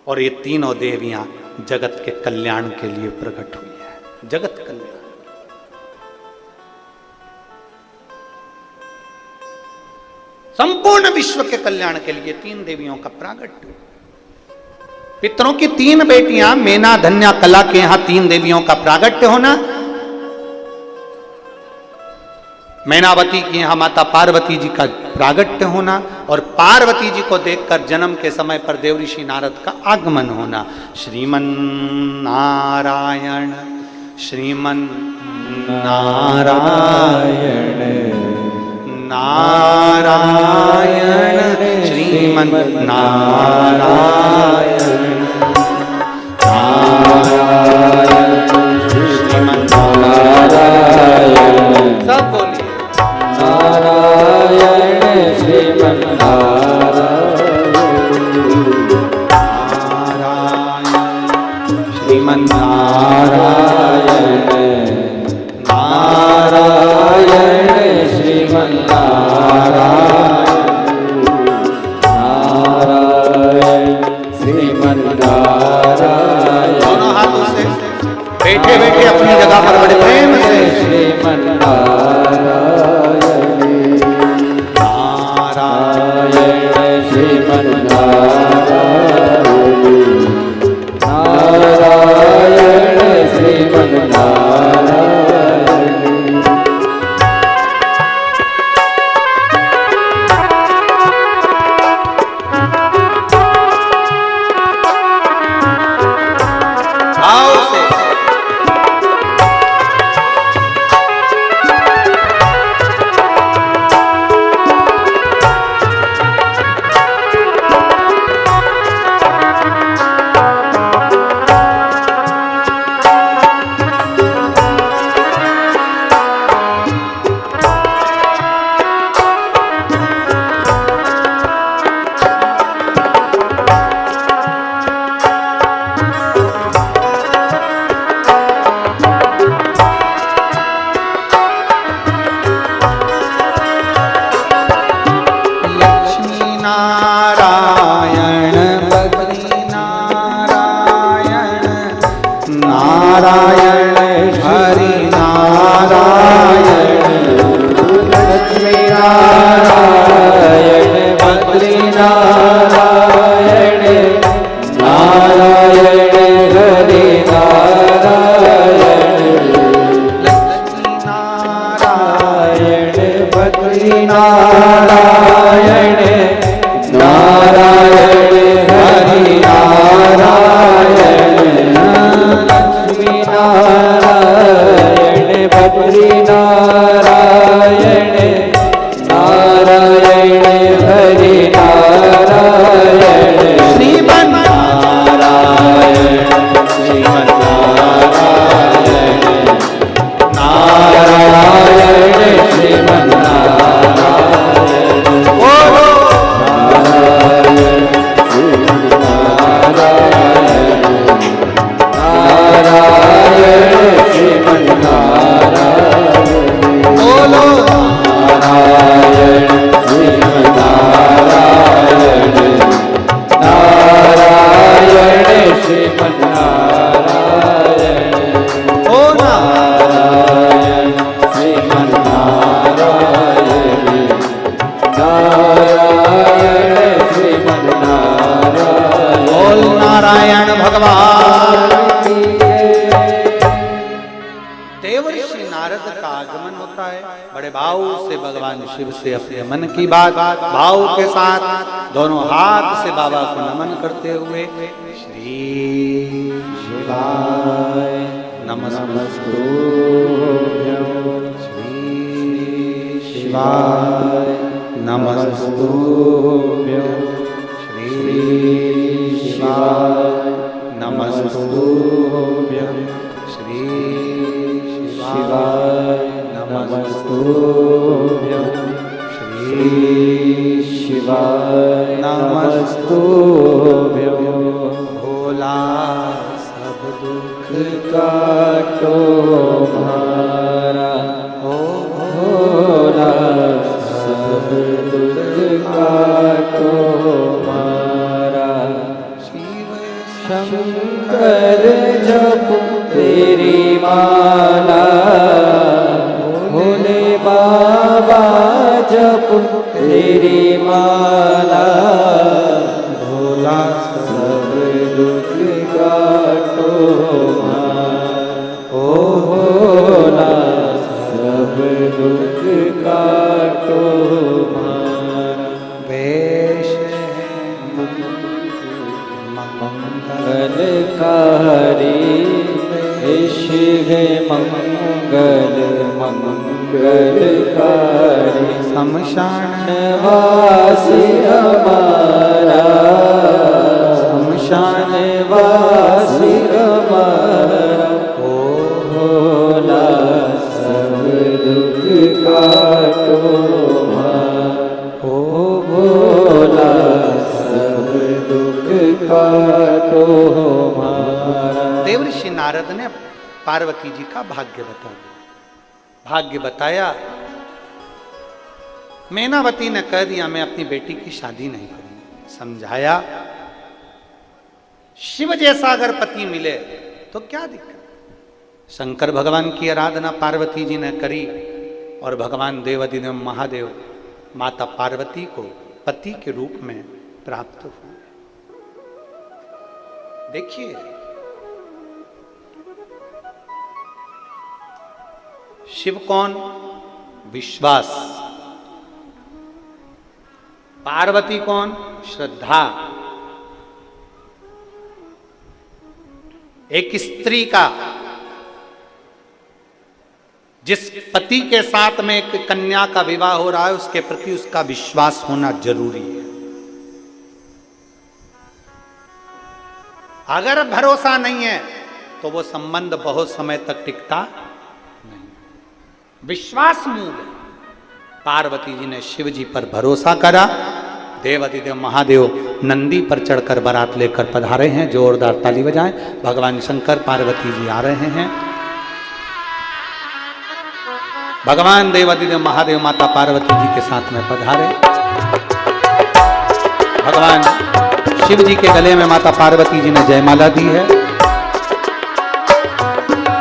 और ये तीनों देवियां जगत के कल्याण के लिए प्रकट हुई है। जगत कल्याण, संपूर्ण विश्व के कल्याण के लिए 3 देवियों का प्रागट्य। पितरों की 3 बेटियां मेना, धन्या, कला के यहां 3 देवियों का प्रागट्य होना। मैनावती की यहां माता पार्वती जी का प्रागट्य होना और पार्वती जी को देखकर जन्म के समय पर देवऋषि नारद का आगमन होना। श्रीमन नारायण, श्रीमन नारायण, नारायण, श्रीमन नारायण, नारायण, श्रीमन नारायण। सब बोलिए नारायण श्रीमन नारायण, श्रीमन नारायण, नारायण श्रीमन नारायण, श्रीमन नारायण। दोनों हाथों से बैठे बैठे अपनी जगह पर बड़े प्रेम से श्रीमन नारायण, नारायण श्रीमन नारायण, नारायण श्रीमन नारायण। भाव से नारायण हरि नारायण, लक्ष्मी नारायण, बद्री नारायण, नारायण हरि नारायण, लक्ष्मी नारायण, बद्री नारायण, नारायण हरि नारायण, नारायण बद्री नारायण, नारायण हरि नारायण, श्रीमन नारायण, श्रीमन नारायण, नारायण श्रीमन नारायण, नारायण श्रीमन नारायण, नारायण श्रीमन नारायण, बोलो नारायण श्रीमन नारायण, नारायण श्रीमन नारायण, ओ नारायण श्रीमन नारायण, नारायण श्रीमन नारायण। बोल नारायण भगवान। देवऋषि नारद का आगमन होता है, बड़े भाव से भगवान शिव से अपने मन की बात भाव के साथ दोनों हाथ से बाबा को नमन करते हुए श्री शिवाय नमस्तुभ्यं, श्री शिवाय नमस्तुभ्यं, श्री शिवाय नमस्तुभ्यं, श्री शिवाय नमस्तुभ्यं, श्री शिवाय नमस्तुभ्यं। भोला सब दुख काटो मारा भोला, सब दुख काटो मारा। शंकर जप तेरी माला, भोले बाबा जप तेरी माला, भोला सब दुख काटो मारा। ओ भोला सब दुख काटो मारा। वेश मंगलकारी शिव मंगल मंगलकारी, शमशान वासी हमारा, शमशान वासी हमारा। ओ भोला सब दुख काटो मारा। ओ भोला सब दुख काटो मारा। देवर्षि नारद ने पार्वती जी का भाग्य बताया। भाग्य बताया, मैनावती ने कह दिया मैं अपनी बेटी की शादी नहीं करूंगी। समझाया, शिव जैसा अगर पति मिले तो क्या दिक्कत। शंकर भगवान की आराधना पार्वती जी ने करी और भगवान देवाधिदेव महादेव माता पार्वती को पति के रूप में प्राप्त हुए। देखिए, शिव कौन? विश्वास। पार्वती कौन? श्रद्धा। एक स्त्री का जिस पति के साथ में एक कन्या का विवाह हो रहा है उसके प्रति उसका विश्वास होना जरूरी है। अगर भरोसा नहीं है तो वो संबंध बहुत समय तक टिकता नहीं। विश्वास मूल है। पार्वती जी ने शिव जी पर भरोसा करा। देवाधिदेव महादेव नंदी पर चढ़कर बारात लेकर पधारे हैं। जोरदार ताली बजाएं। भगवान शंकर पार्वती जी आ रहे हैं। भगवान देवाधिदेव महादेव माता पार्वती जी के साथ में पधारे। भगवान शिव जी के गले में माता पार्वती जी ने जयमाला दी है।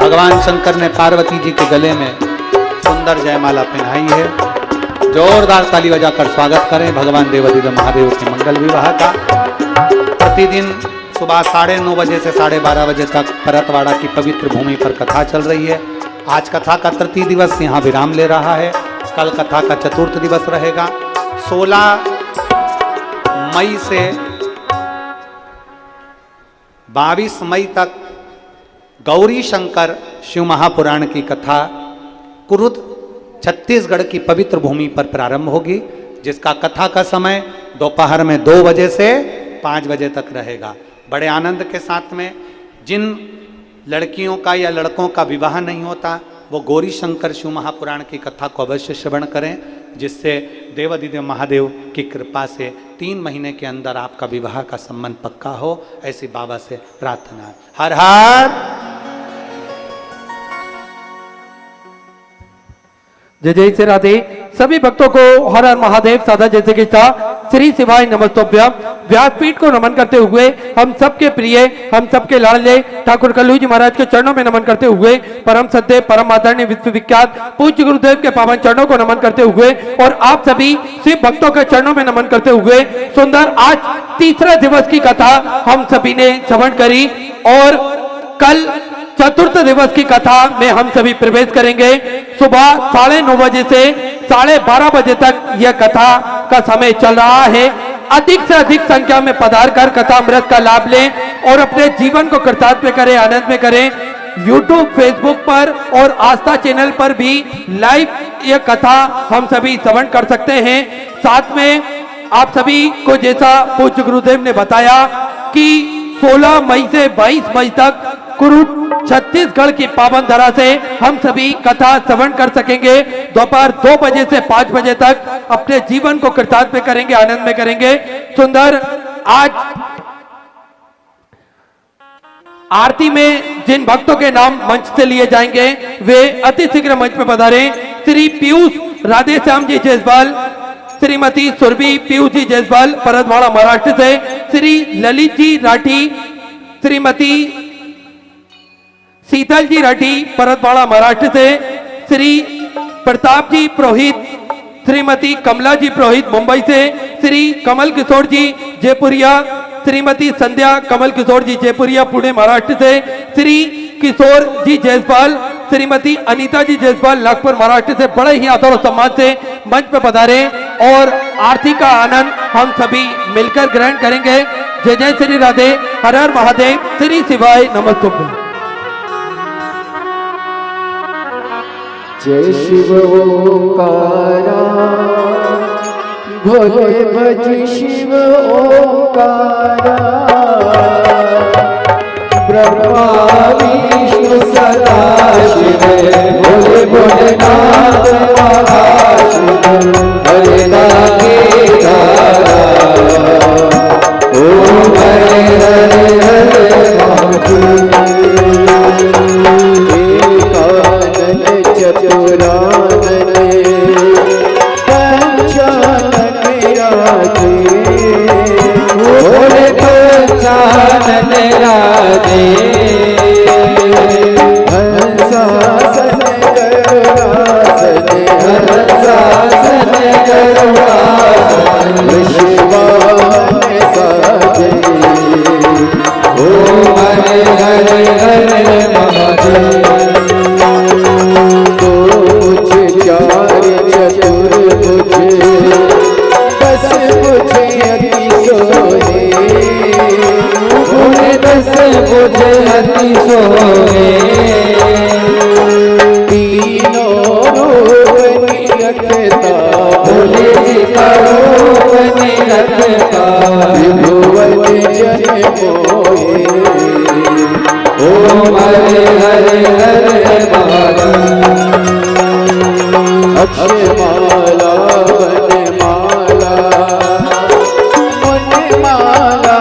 भगवान शंकर ने पार्वती जी के गले में सुंदर जयमाला पहनाई है। जोरदार ताली बजाकर स्वागत करें भगवान देवाधिदेव महादेव के मंगल विवाह का। प्रतिदिन सुबह 9:30 बजे से 12:30 बजे तक परतवाड़ा की पवित्र भूमि पर कथा चल रही है। आज कथा का तृतीय दिवस यहाँ विराम ले रहा है। कल कथा का चतुर्थ दिवस रहेगा। 16 मई से 22 मई तक गौरी शंकर शिव महापुराण की कथा कुरुद छत्तीसगढ़ की पवित्र भूमि पर प्रारंभ होगी, जिसका कथा का समय दोपहर में 2 बजे से 5 बजे तक रहेगा। बड़े आनंद के साथ में जिन लड़कियों का या लड़कों का विवाह नहीं होता वो गौरी शंकर शिव महापुराण की कथा को अवश्य श्रवण करें, जिससे देवाधिदेव महादेव की कृपा से 3 महीने के अंदर आपका विवाह का संबंध पक्का हो, ऐसी बाबा से प्रार्थना है। हर हर जय जय श्री राधे। सभी भक्तों को हर हर महादेव साधा जैसे कि श्री शिवाय नमस्तोभ्यम। व्यासपीठ को नमन करते हुए हम सबके प्रिय, हम सबके लाडले ठाकुर कल्लू जी महाराज के चरणों में नमन करते हुए, परम सत्य परम आदरणीय विश्वविख्यात पूज्य गुरुदेव के पावन चरणों को नमन करते हुए और आप सभी शिव भक्तों के चरणों में नमन करते हुए सुंदर आज तीसरा दिवस की कथा हम सभी ने श्रवण करी और कल चतुर्थ दिवस की कथा में हम सभी प्रवेश करेंगे। सुबह 9:30 बजे से 12:30 बजे तक यह कथा का समय चल रहा है। अधिक से अधिक संख्या में पधार कर कथा अमृत का लाभ लें और अपने जीवन को कृतार्थ करें, आनंद में करें। YouTube, Facebook पर और आस्था चैनल पर भी लाइव यह कथा हम सभी श्रवण कर सकते हैं। साथ में आप सभी को जैसा पूज्य गुरुदेव ने बताया कि 16 मई से 22 मई तक कुरुद छत्तीसगढ़ की पावन धरा से हम सभी कथा श्रवण कर सकेंगे। दोपहर 2 बजे से 5 बजे तक अपने जीवन को कृतार्थ में करेंगे, आनंद में करेंगे। सुंदर आज आरती में जिन भक्तों के नाम मंच से लिए जाएंगे वे अति शीघ्र मंच पर पधारे। श्री पीयूष राधे श्याम जी जयसवाल, श्रीमती सुरभि पीयूष जी जयसवाल परतवाड़ा महाराष्ट्र से, श्री ललित जी राठी, श्रीमती शीतल जी राठी परतवाड़ा महाराष्ट्र से, श्री प्रताप जी पुरोहित, श्रीमती कमला जी पुरोहित मुंबई से, श्री कमल किशोर जी जयपुरिया, श्रीमती संध्या कमल किशोर जी जयपुरिया पुणे महाराष्ट्र से, श्री किशोर जी जयसवाल, श्रीमती अनीता जी जयसवाल नागपुर महाराष्ट्र से बड़े ही आदर और सम्मान से मंच पर पधारे और आरती का आनंद हम सभी मिलकर ग्रहण करेंगे। जय जय श्री राधे, हर हर महादेव, श्री शिवाय नमस्तुभ्यं। जय शिव ओंकारा, भोले भज शिव ओंकारा, ब्रह्मा विष्णु सदा शिव, भोले भोलेनाथ महाशिव, हरे नागे धारा, ओम हरे हरे हरे महादेव। चतुरानन पंचानन राधे, भोले पंचानन राधे, हंसासन गरुड़ासन, हंसासन गरुड़ासन, विश्वान साजे, ओम हरे हरे हरे महादेव। मुझे अति सोहे, तीनों रूप निरखता, भोले जी का रूप निरखता, त्रिभुवन जन मोहे, ओम हरे हरे हरे महादेव। अक्षय माला वन माला, मन माला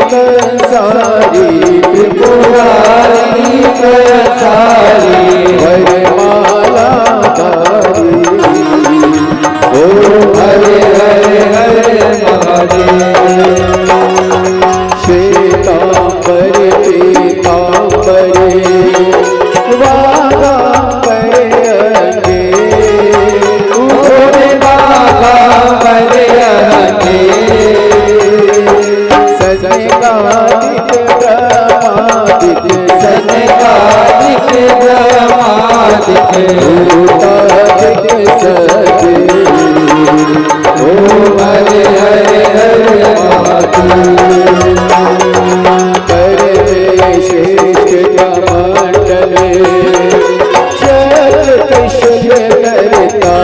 कंसारी, त्रिपुरारी कंसारी, वरमाला धारी, ओम हरे हरे हरे महादेव। श्वेतांबर पीतांबरे, वागांबर अंगे, भोले वागांबर अंगे, सनकादिक ब्रह्मादिक, सनकादिक ब्रह्मादिक, भूतादिक सजे, ओम हरे हरे हरे महादेव। करते श्रेष्ठ कमंडले, जगत त्रिशूल करता,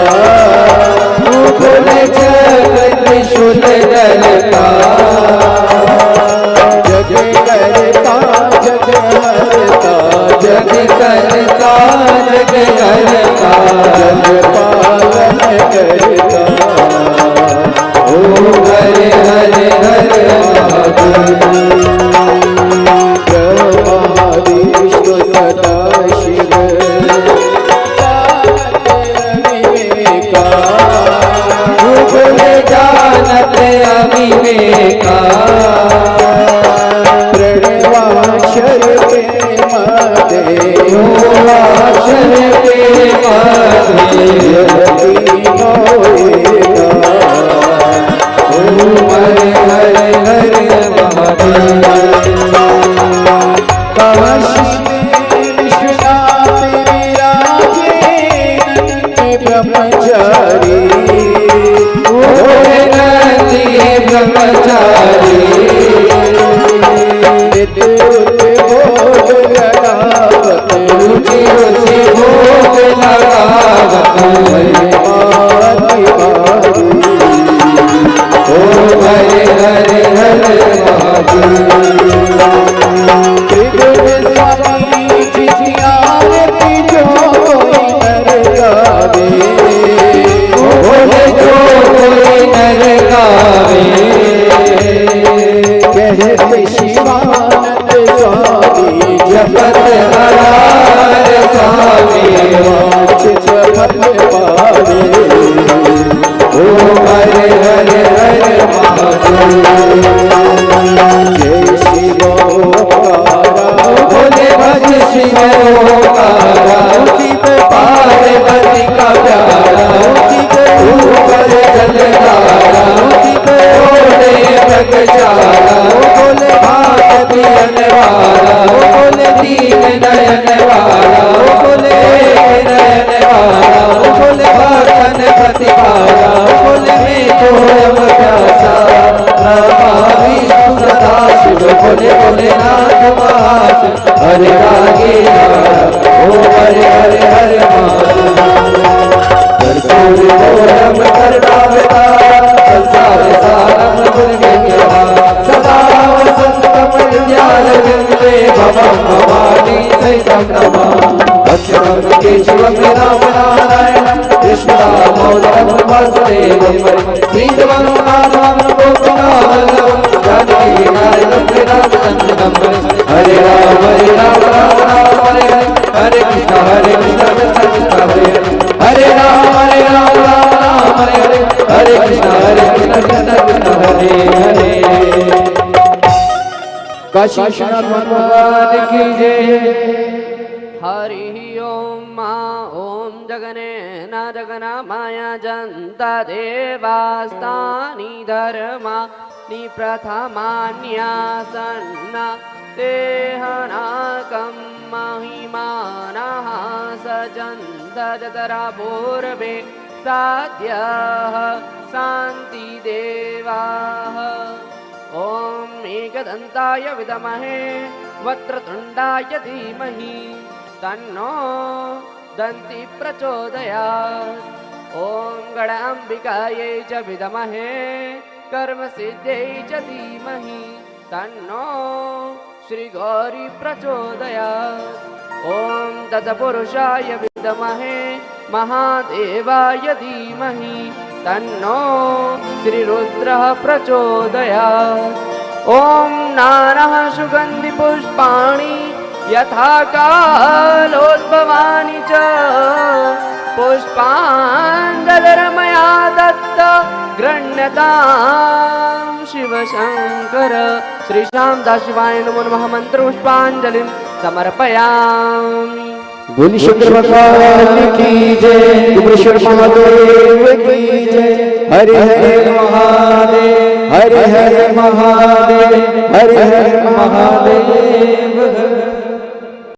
भोले जगत त्रिशूल करता, जग करता जग हरता, जग करता जग हरता, जग पालन करता, ओम हरे हरे हरे महादेव। ब्रह्मा विष्णु सदा शिव, जानत अविवेका, भोले जानत अविवेका, प्रणवाक्षर प्रेम दे, अक्षर प्रेम दे, तीनों एका, ओम हरे हरे हरे महादेव। काशी विश्वनाथ विराजे नंद ब्रह्मचारी, भोले नंदी ब्रह्मचारी, भोग लगावत, रुचि रुचि भोग लगावत, हरि बारी, ओम हरे हरे हरे महादेव। त्रिगुण स्वामी जी आरती जो कोई नर गावे, सहज शिवानंद स्वामी जपत हरार स्वामी वांछित फल पावे ओम हरे हरे हरे महादेव जय शिव ओंकारा बोले भज शिव ओंकारा शिव पार्वती का प्यारा शिव ऊपर जलधारा शिव बोले प्रगचारा बोले भात पियन वाला बोले दीन नयन वाला बोले नयन वाला बोले भक्तन प्रतिपाला बोले मैं तो हम प्यासा ब्रह्मा विष्णु सदा शिव बोले बोले नाथ महाशिव हरे रागे ओ हरे हरे हरे कर्पूर गौरम करुणावता संसार सारम दुर्गेन्द्रा सदा वसंतम विद्यालयंते भवं भवानी सहितं नमः अक्षरं केशवं राम नारायणं कृष्णदामोदरं वासुदेवं श्रीधरं माधवं गोपीनाथं जानकी नारायणं रामचन्द्रं हरे राम राम राम हरे हरे हरे कृष्ण कृष्ण कृष्ण हरे राम राम राम हरे हरे हरे कृष्ण कृष्ण कृष्ण हरे हरे काशी विश्वनाथ भगवान की जय। हरि ओम मा ओम जगने न जगना माया जंता देवास्तानि धर्मा नि प्रथमान्यासन्ना तेहनाकं महिमानः सजन्त जतरा पूर्वे साध्यः शान्ति देवाः ओम एकदन्ताय विद्महे वक्रतुण्डाय धीमहि तन्नो दन्ति प्रचोदयात् ओम गणाम्बिकायै च विद्महे कर्मसिद्ध्यै च धीमहि तन्नो श्रीगौरी प्रचोदयात् ओम तत्पुरुषाय विद्महे महादेवाय धीमहि तन्नो श्रीरुद्रः प्रचोदयात् ओम नानः सुगन्धि पुष्पाणि यथा कालोद्भवानि च पुष्पाञ्जलिर्मया दत्त गृह्णतां शिवशङ्कर श्री श्यामदास शिवाय नमो नमः मंत्र पुष्पांजलिं समर्पयामि। बोली शंकर भगवान की जय, उग्रेश्वर महादेव की जय। हरे हरे महादेव हरे हरे महादेव हरे हरे महादेव।